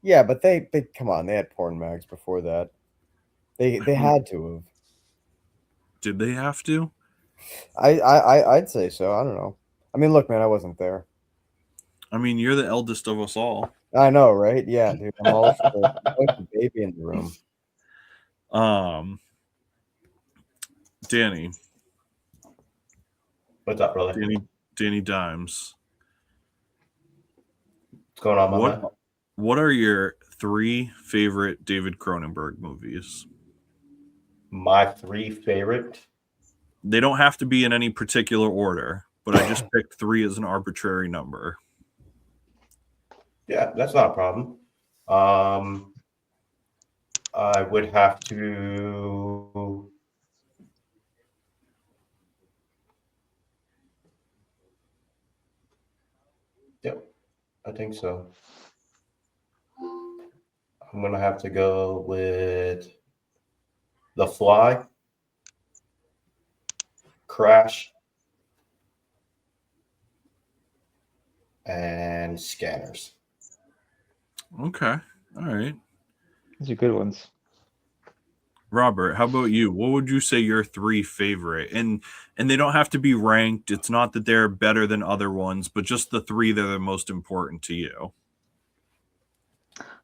Yeah, but they come on, they had porn mags before that. They had to have.
Did they have to?
I'd say so. I don't know. I mean, look, man, I wasn't there.
I mean, you're the eldest of us all.
I know, right? Yeah, dude. I'm always the baby in the room.
Um, Danny,
What's up, brother?
Danny Dimes.
What's going on, my
What
man?
what are your 3 favorite David Cronenberg movies?
My 3 favorite.
They don't have to be in any particular order, but I just picked 3 as an arbitrary number.
Yeah, that's not a problem. I would have to. Yep, I think so. I'm gonna have to go with The Fly, Crash, and Scanners.
Okay. All right.
These are good ones.
Robert, how about you? What would you say your 3 favorite? And they don't have to be ranked. It's not that they're better than other ones, but just the 3 that are most important to you.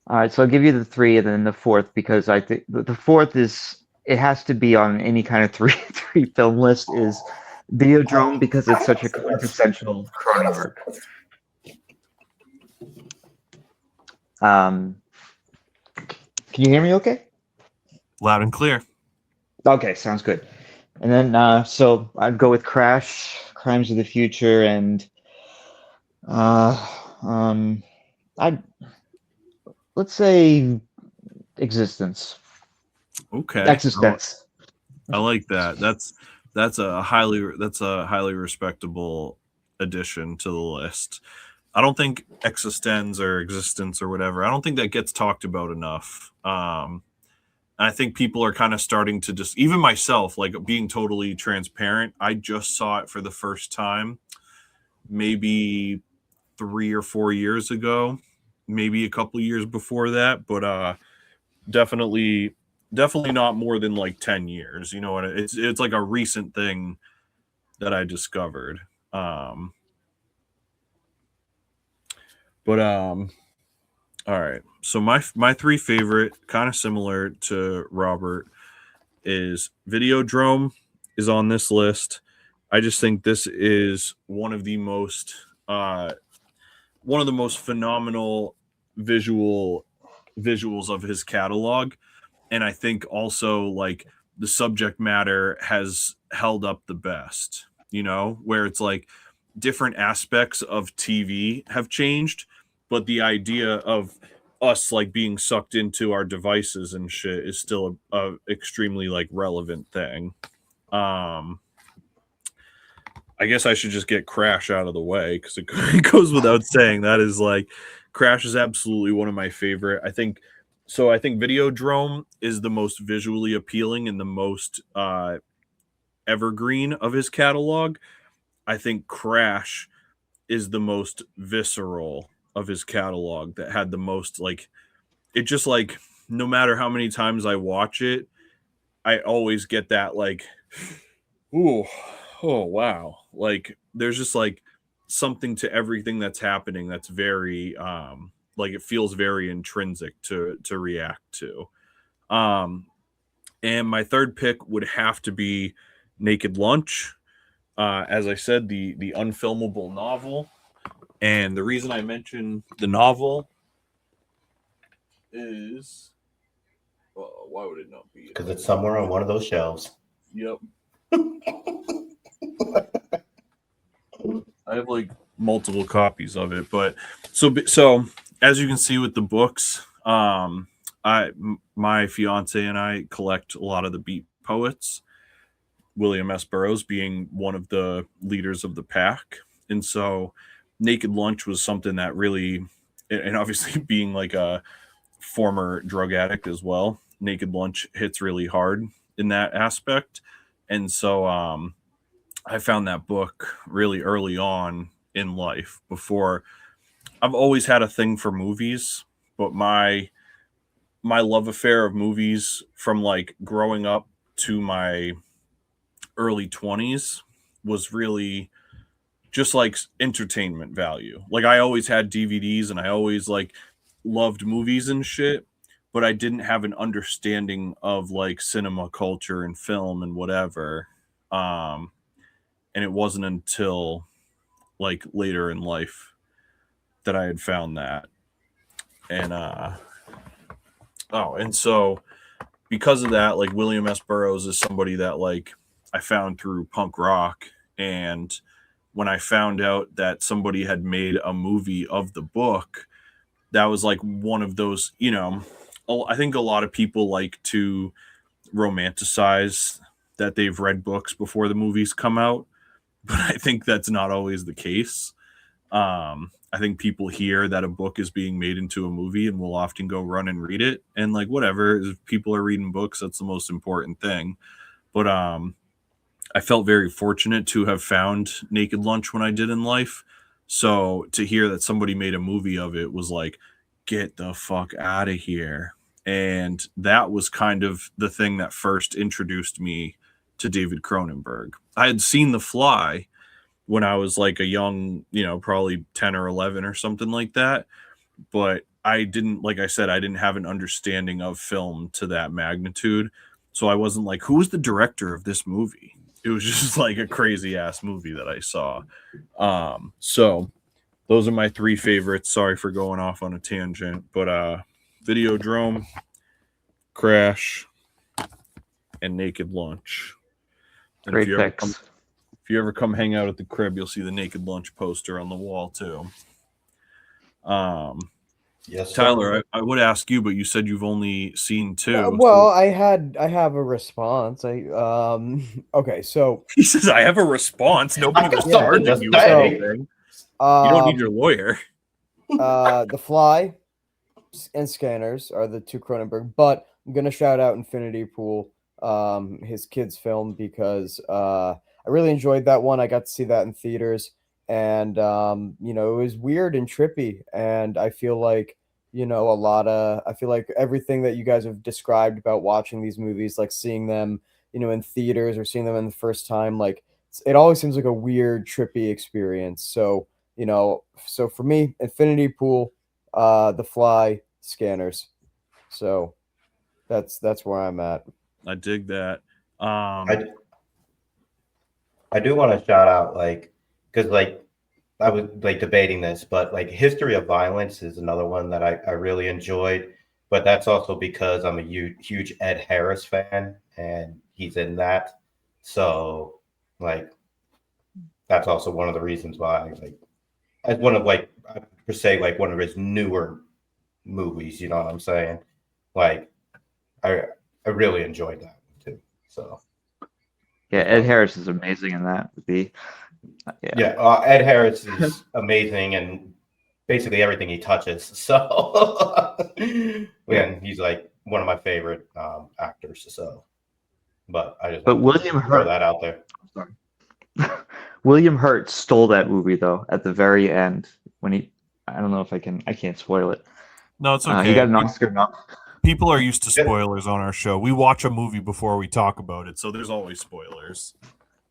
All right, so I'll give you the 3 and then the 4th, because I think the 4th is, it has to be on any kind of three film list, is Videodrome, because it's such a quintessential Cronenberg. Can you hear me okay?
Loud and clear.
Okay, sounds good. And then so I'd go with Crash, Crimes of the Future, and I'd let's say Existence.
Okay.
Existence.
I like that. That's a highly respectable addition to the list. I don't think Existence or Existence or whatever, I don't think that gets talked about enough. I think people are kind of starting to just, even myself, like being totally transparent, I just saw it for the first time maybe 3 or 4 years ago, maybe a couple years before that, but definitely not more than like 10 years. You know what? It's like a recent thing that I discovered. But all right. So my 3 favorite, kind of similar to Robert. is Videodrome is on this list. I just think this is one of the most phenomenal visuals of his catalog. And I think also like the subject matter has held up the best, you know, where it's like different aspects of TV have changed, but the idea of us like being sucked into our devices and shit is still a extremely like relevant thing. I guess I should just get Crash out of the way because it goes without saying. That is like, Crash is absolutely one of my favorite. I think Videodrome is the most visually appealing and the most evergreen of his catalog. I think Crash is the most visceral of his catalog, that had the most like, it just like, no matter how many times I watch it, I always get that like, ooh, oh wow, like there's just like something to everything that's happening that's very like it feels very intrinsic to react to. And my third pick would have to be Naked Lunch. As I said, the unfilmable novel. And the reason I mention the novel is, well, why would it not be?
Because it's somewhere on one of those shelves.
Yep. I have like multiple copies of it, but so as you can see with the books, my fiance and I collect a lot of the beat poets, William S. Burroughs being one of the leaders of the pack. And so Naked Lunch was something that really, and obviously being like a former drug addict as well, Naked Lunch hits really hard in that aspect. And so I found that book really early on in life. Before, I've always had a thing for movies, but my love affair of movies from like growing up to my early 20s was really just like entertainment value. Like I always had DVDs and I always like loved movies and shit, but I didn't have an understanding of like cinema culture and film and whatever. And it wasn't until like later in life that I had found that. And and so because of that, like William S. Burroughs is somebody that like I found through punk rock. And when I found out that somebody had made a movie of the book, that was like one of those, you know, I think a lot of people like to romanticize that they've read books before the movies come out, but I think that's not always the case. I think people hear that a book is being made into a movie and will often go run and read it. And like, whatever, if people are reading books, that's the most important thing. But I felt very fortunate to have found Naked Lunch when I did in life. So to hear that somebody made a movie of it was like, get the fuck out of here. And that was kind of the thing that first introduced me to David Cronenberg. I had seen The Fly when I was like a young, you know, probably 10 or 11 or something like that. But I didn't, like I said, I didn't have an understanding of film to that magnitude. So I wasn't like, who was the director of this movie? It was just like a crazy ass movie that I saw. So those are my three favorites. Sorry for going off on a tangent, but Videodrome, Crash, and Naked Lunch. And
Great picks.
If you ever come hang out at the crib, you'll see the Naked Lunch poster on the wall too.
Yes,
Tyler, I would ask you, but you said you've only seen two.
Well, I have a response. Okay, so
He says I have a response. Nobody was
Yeah,
charging
just
you with
say.
anything. You don't need your lawyer.
The Fly and Scanners are the two Cronenberg, but I'm gonna shout out Infinity Pool, his kids film, because I really enjoyed that one. I got to see that in theaters, and you know, it was weird and trippy, and I feel like, you know, I feel like everything that you guys have described about watching these movies, like seeing them, you know, in theaters or seeing them in the first time, like it always seems like a weird, trippy experience. So, you know, so for me, Infinity Pool, The Fly, Scanners. So that's where I'm at.
I dig that.
I do want to shout out, like, because like I was like debating this, but like History of Violence is another one that I really enjoyed. But that's also because I'm a huge Ed Harris fan, and he's in that. So like that's also one of the reasons why, like, as one of like per se like one of his newer movies. You know what I'm saying? Like I I really enjoyed that one too. So
Yeah,
that's
Ed
one.
Harris is amazing in that. Yeah.
Yeah, Ed Harris is amazing and basically everything he touches. So,
Yeah.
and he's like one of my favorite actors. So, but I just
But
wanted
William
to throw
Hurt,
that out there.
sorry. William Hurt stole that movie though at the very end when I don't know if I can't spoil it.
No, it's
He
okay.
got an Oscar.
People are used to spoilers on our show. We watch a movie before we talk about it, so there's always spoilers.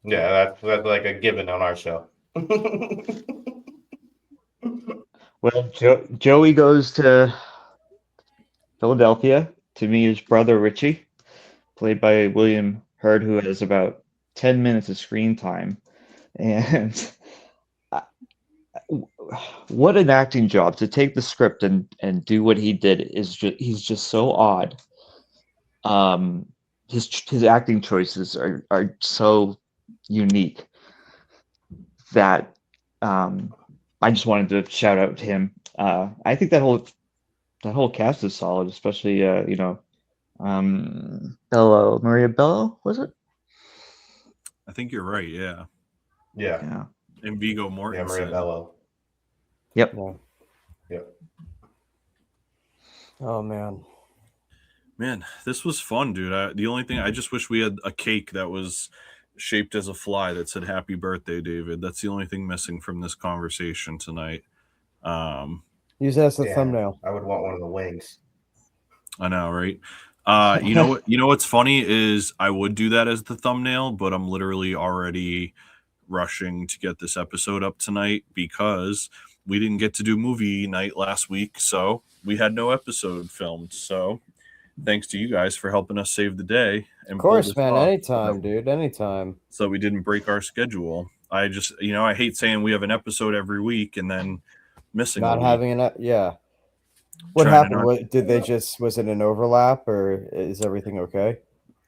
Yeah, that's like a given on our show.
Well, Joey goes to Philadelphia to meet his brother Richie, played by William Hurt, who has about 10 minutes of screen time. And what an acting job to take the script and do what he did. He's just so odd. His acting choices are so unique that I just wanted to shout out to him. I think that whole cast is solid, especially Maria Bello, was it?
I think you're right. Yeah,
Yeah,
Yeah.
and Viggo
yeah,
Mortensen.
Maria Bello.
Yep.
Yeah.
Yep.
Oh man.
Man, this was fun, dude. The only thing I just wish we had a cake that was shaped as a fly that said "Happy Birthday, David." That's the only thing missing from this conversation tonight.
Use that as the
Damn,
thumbnail.
I would want one of the wings.
I know, right? You know what? You know what's funny is I would do that as the thumbnail, but I'm literally already rushing to get this episode up tonight because we didn't get to do movie night last week, so we had no episode filmed. So thanks to you guys for helping us save the day. And
Of course,
pull this
man.
off.
Anytime, dude. Anytime.
So we didn't break our schedule. I just, I hate saying we have an episode every week and then missing a
Not
week.
having an yeah. What
Trying to
happened?
not-
What, did they just was it an overlap or is everything okay?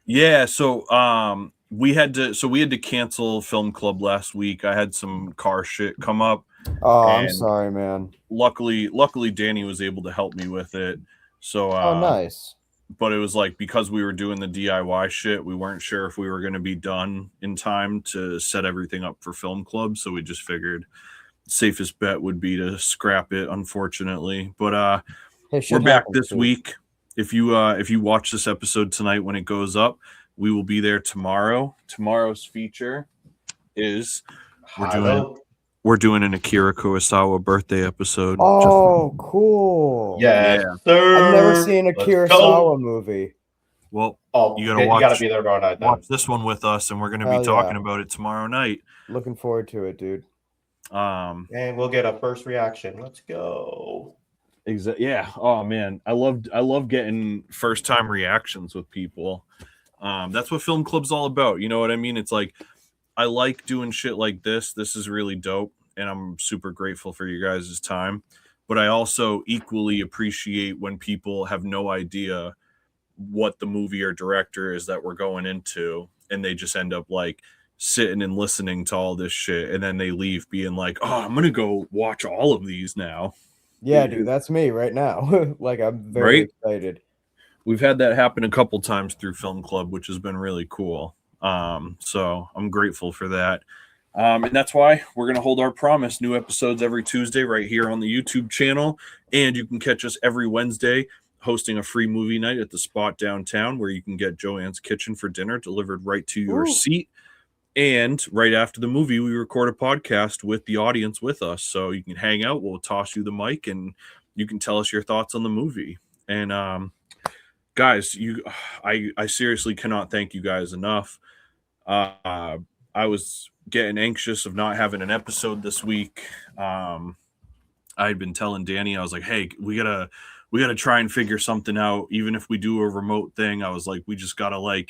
Yeah, so we had to cancel film club last week. I had some car shit come up.
Oh, I'm
And
sorry, man.
Luckily Danny was able to help me with it. So
Oh, nice.
but it was like because we were doing the DIY shit, we weren't sure if we were going to be done in time to set everything up for film club, so we just figured safest bet would be to scrap it, unfortunately. But
Hey,
we're
shit
back
happens,
this
dude.
week. If you watch this episode tonight when it goes up, we will be there tomorrow. Tomorrow's feature is we're doing an Akira Kurosawa birthday episode.
Oh, cool.
Yes,
Yeah.
sir.
I've never seen a
Let's
Kurosawa
go.
movie.
Well,
Oh,
you
you
gotta
gotta be there tomorrow night. Then.
watch this one with us, and we're gonna
Hell
be
yeah.
talking about it tomorrow night.
Looking forward to it, dude.
And we'll get a first reaction. Let's go.
Yeah. Oh man, I love getting first time reactions with people. That's what film club's all about. You know what I mean? It's like I like doing shit like this. This is really dope, and I'm super grateful for you guys' time. But I also equally appreciate when people have no idea what the movie or director is that we're going into, and they just end up like sitting and listening to all this shit, and then they leave being like, "Oh, I'm gonna go watch all of these now."
Yeah, dude, that's me right now. Like, I'm very
Right?
excited.
We've had that happen a couple times through film club, which has been really cool. So I'm grateful for that. And that's why we're going to hold our promise. New episodes every Tuesday right here on the YouTube channel. And you can catch us every Wednesday hosting a free movie night at the spot downtown where you can get Joanne's Kitchen for dinner delivered right to your seat. And right after the movie, we record a podcast with the audience with us. So you can hang out. We'll toss you the mic and you can tell us your thoughts on the movie. And guys, I seriously cannot thank you guys enough. I was getting anxious of not having an episode this week. I had been telling Danny, I was like, hey, we gotta we got to try and figure something out. Even if we do a remote thing, I was like, we just got to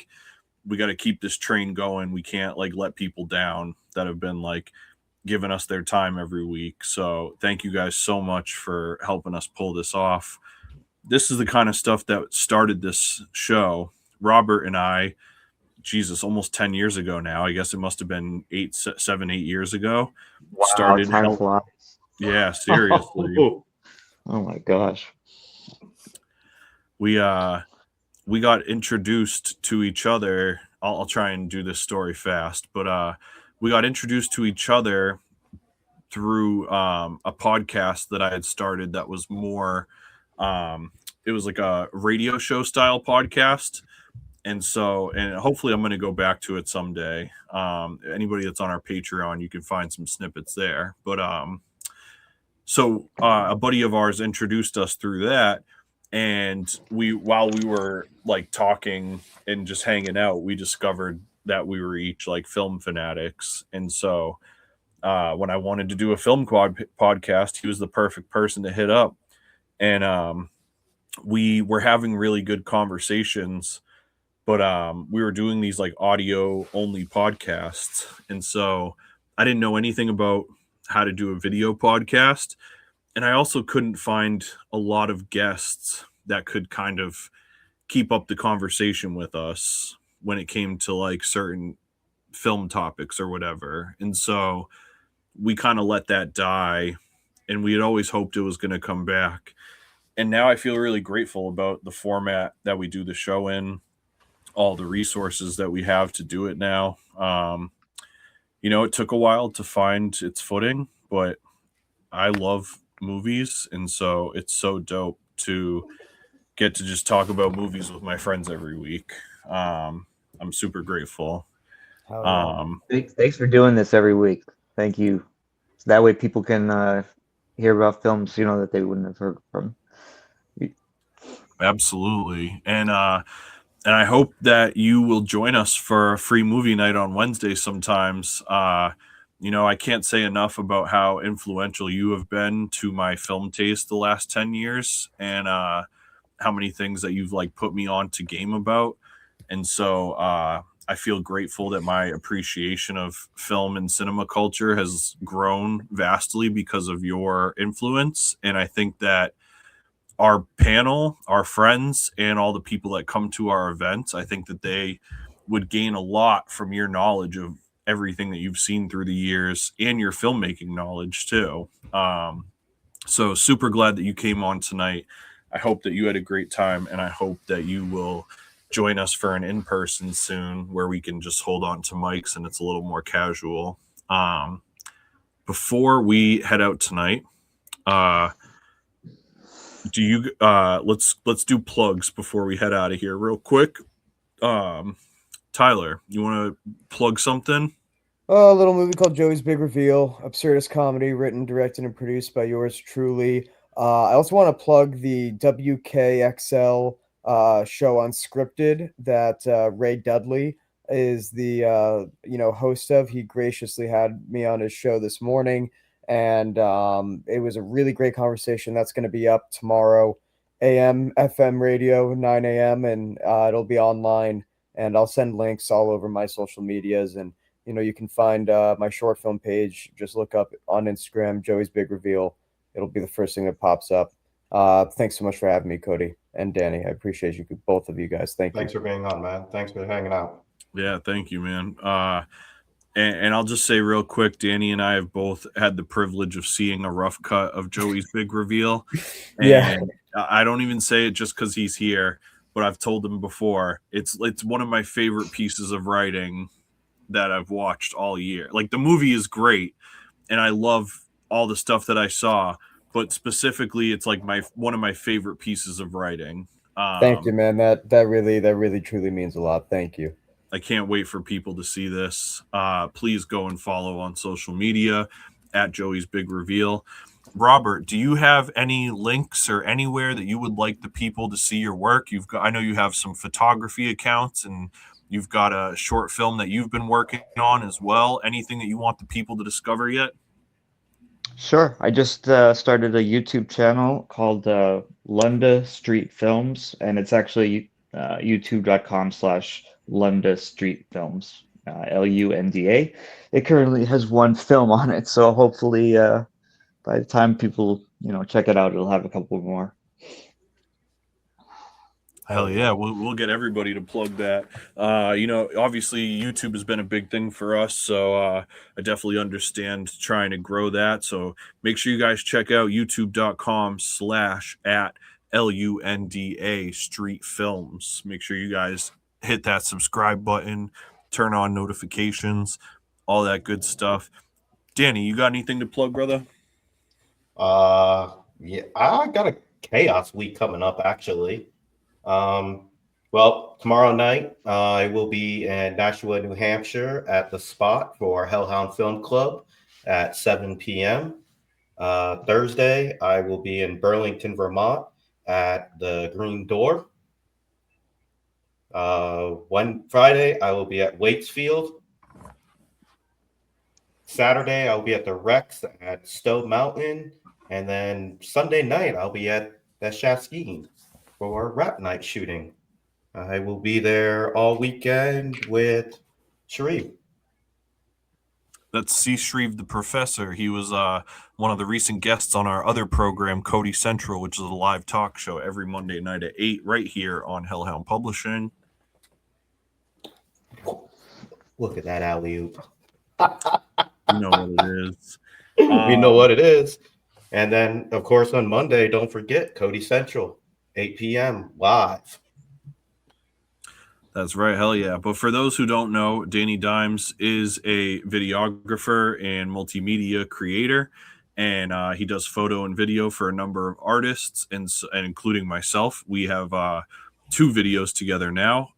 we got to keep this train going. We can't let people down that have been giving us their time every week. So thank you guys so much for helping us pull this off. This is the kind of stuff that started this show. Robert and I, Jesus, almost 10 years ago now. I guess it must have been 8 years ago.
Wow,
Started
time flies.
Yeah, seriously.
Oh my gosh.
We got introduced to each other. I'll try and do this story fast, but we got introduced to each other through a podcast that I had started that was more it was like a radio show style podcast. And hopefully I'm going to go back to it someday. Anybody that's on our Patreon, you can find some snippets there. But so a buddy of ours introduced us through that. And while we were talking and just hanging out, we discovered that we were each film fanatics. And so when I wanted to do a film podcast, he was the perfect person to hit up. And we were having really good conversations, but we were doing these audio only podcasts. And so I didn't know anything about how to do a video podcast. And I also couldn't find a lot of guests that could kind of keep up the conversation with us when it came to certain film topics or whatever. And so we kind of let that die, and we had always hoped it was going to come back. And now I feel really grateful about the format that we do the show in, all the resources that we have to do it now. It took a while to find its footing, but I love movies, and so it's so dope to get to just talk about movies with my friends every week. I'm super grateful.
Thanks for doing this every week. Thank you. So that way people can hear about films that they wouldn't have heard from.
Absolutely. And I hope that you will join us for a free movie night on Wednesday sometimes. I can't say enough about how influential you have been to my film taste the last 10 years, and how many things that you've put me on to game about. And so I feel grateful that my appreciation of film and cinema culture has grown vastly because of your influence. And I think that our panel, our friends, and all the people that come to our events, I think that they would gain a lot from your knowledge of everything that you've seen through the years, and your filmmaking knowledge too. So super glad that you came on tonight. I hope that you had a great time, and I hope that you will join us for an in-person soon where we can just hold on to mics and it's a little more casual. Before we head out tonight, let's do plugs before we head out of here real quick. Tyler, you want to plug something?
A little movie called Joey's Big Reveal, absurdist comedy, written, directed, and produced by yours truly. I also want to plug the WKXL show Unscripted that Ray Dudley is the host of. He graciously had me on his show this morning, and it was a really great conversation. That's going to be up tomorrow, AM, FM radio, 9 a.m., and it'll be online. And I'll send links all over my social medias. And, you can find my short film page. Just look up on Instagram, Joey's Big Reveal. It'll be the first thing that pops up. Thanks so much for having me, Cody and Danny. I appreciate you, both of you guys.
Thanks for being on, man. Thanks for hanging out.
Yeah, thank you, man. And I'll just say real quick, Danny and I have both had the privilege of seeing a rough cut of Joey's Big Reveal. And
yeah.
I don't even say it just because he's here, but I've told him before, it's one of my favorite pieces of writing that I've watched all year. The movie is great, and I love all the stuff that I saw, but specifically, it's one of my favorite pieces of writing.
Thank you, man. That really truly means a lot. Thank you.
I can't wait for people to see this. Please go and follow on social media at Joey's Big Reveal. Robert, do you have any links or anywhere that you would like the people to see your work? I know you have some photography accounts, and you've got a short film that you've been working on as well. Anything that you want the people to discover yet?
Sure. I just started a YouTube channel called Lunda Street Films, and it's actually youtube.com/Lunda Street Films, Lunda. It currently has one film on it, so hopefully by the time people check it out, it'll have a couple more.
Hell yeah, we'll get everybody to plug that. Obviously YouTube has been a big thing for us, so I definitely understand trying to grow that. So make sure you guys check out youtube.com/@LUNDA Street Films. Make sure you guys hit that subscribe button, turn on notifications, all that good stuff. Danny, you got anything to plug, brother?
Yeah, I got a chaos week coming up actually. Well, tomorrow night I will be in Nashua, New Hampshire at the Spot for Hellhound Film Club at 7 p.m. Thursday I will be in Burlington, Vermont at the Green Door. One Friday I will be at Waitsfield. Saturday I'll be at the Rex at Stowe Mountain, and then Sunday night I'll be at the Shaskeen for rap night shooting. I will be there all weekend with Sharif.
That's C. Shreve the Professor. He was one of the recent guests on our other program, CODY Central, which is a live talk show every Monday night at 8 right here on Hellhound Publishing.
Look at that alley-oop.
You know what it is.
We know what it is. And then, of course, on Monday, don't forget CODY Central, 8 p.m. live.
That's right. Hell yeah. But for those who don't know, Danny Dimes is a videographer and multimedia creator. And he does photo and video for a number of artists, and including myself. We have 2 videos together now.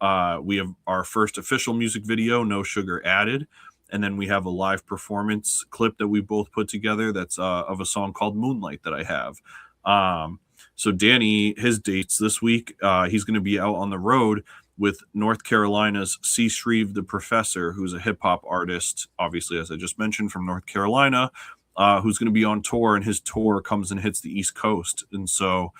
We have our first official music video, No Sugar Added. And then we have a live performance clip that we both put together that's of a song called Moonlight that I have. So Danny, his dates this week, he's going to be out on the road with North Carolina's C. Shreve the Professor, who's a hip-hop artist, obviously, as I just mentioned, from North Carolina, who's going to be on tour, and his tour comes and hits the East Coast. And so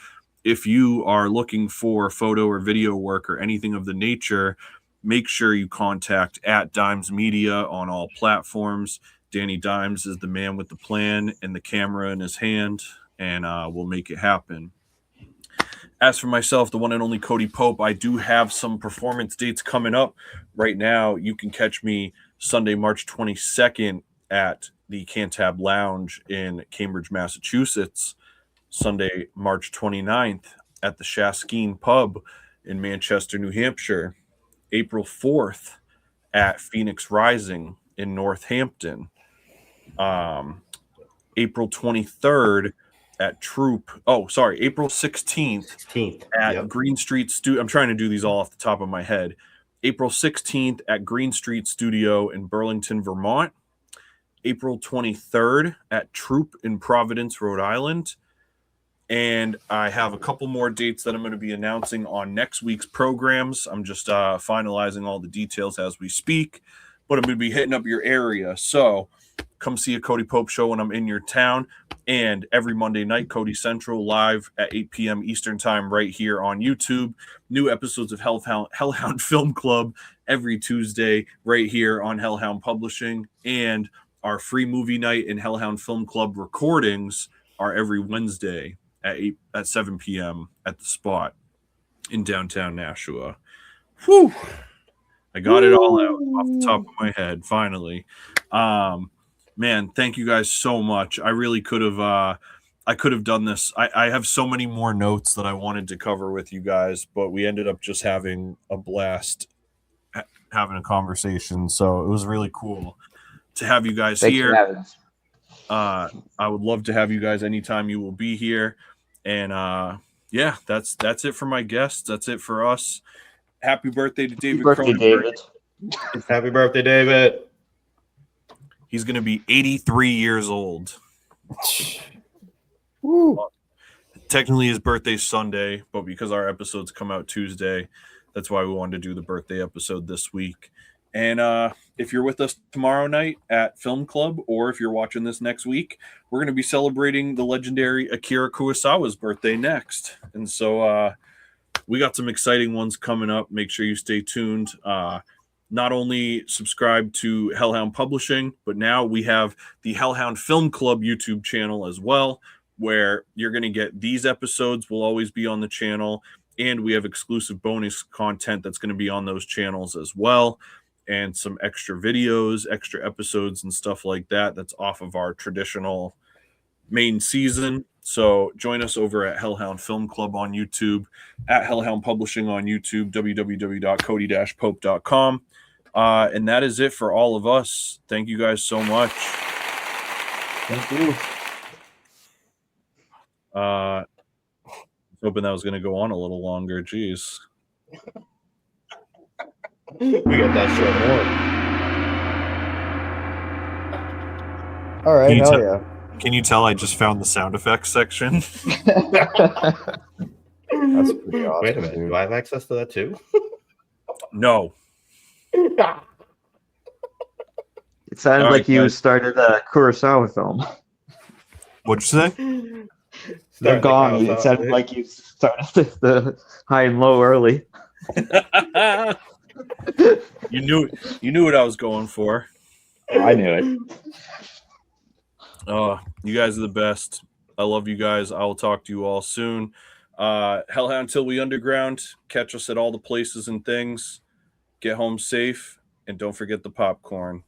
if you are looking for photo or video work or anything of the nature, make sure you contact @Dimes Media on all platforms. Danny Dimes is the man with the plan and the camera in his hand, and we'll make it happen. As for myself, the one and only Cody Pope, I do have some performance dates coming up. Right now, you can catch me Sunday, March 22nd at the Cantab Lounge in Cambridge, Massachusetts. Sunday, March 29th at the Shaskeen Pub in Manchester, New Hampshire. April 4th at Phoenix Rising in Northampton. April 23rd at April 16th at Green Street Studio. I'm trying to do these all off the top of my head. April 16th at Green Street Studio in Burlington, Vermont. April 23rd at Troop in Providence, Rhode Island. And I have a couple more dates that I'm going to be announcing on next week's programs. I'm just finalizing all the details as we speak, but I'm going to be hitting up your area. So come see a Cody Pope show when I'm in your town. And every Monday night, CODY Central live at 8 p.m. Eastern time right here on YouTube. New episodes of Hellhound Film Club every Tuesday right here on Hellhound Publishing. And our free movie night and Hellhound Film Club recordings are every Wednesday at 7 p.m. at the Spot in downtown Nashua. Whew! I got it all out off the top of my head, finally. Man, thank you guys so much. I really could have done this. I have so many more notes that I wanted to cover with you guys, but we ended up just having a blast having a conversation. So it was really cool to have you guys here. I would love to have you guys anytime you will be here. And yeah, that's it for my guests. That's it for us. Happy birthday to David Cronenberg.
Happy birthday, David.
He's going to be 83 years old.
Woo.
Technically, his birthday's Sunday, but because our episodes come out Tuesday, that's why we wanted to do the birthday episode this week. And if you're with us tomorrow night at Film Club, or if you're watching this next week, we're going to be celebrating the legendary Akira Kurosawa's birthday next. And so we got some exciting ones coming up. Make sure you stay tuned. Not only subscribe to Hellhound Publishing, but now we have the Hellhound Film Club YouTube channel as well, where you're going to get these episodes will always be on the channel, and we have exclusive bonus content that's going to be on those channels as well, and some extra videos, extra episodes, and stuff like that that's off of our traditional main season. So join us over at Hellhound Film Club on YouTube, at Hellhound Publishing on YouTube, www.cody-pope.com. And that is it for all of us. Thank you guys so much.
Thank you.
I was hoping that was going to go on a little longer. Jeez.
We got that short more.
All right,
Can you
hell
tell-
yeah.
Can you tell I just found the sound effects section?
That's pretty awesome.
Wait a minute.
dude.
Do I have access to that too?
No.
It sounded
All
like
right,
you
guys.
started a Kurosawa film.
What'd you say?
They're gone. It sounded like you started the high and low early.
You knew what I was going for.
I knew it.
You guys are the best. I love you guys. I will talk to you all soon. Hellhound Till We Underground. Catch us at all the places and things. Get home safe, and don't forget the popcorn.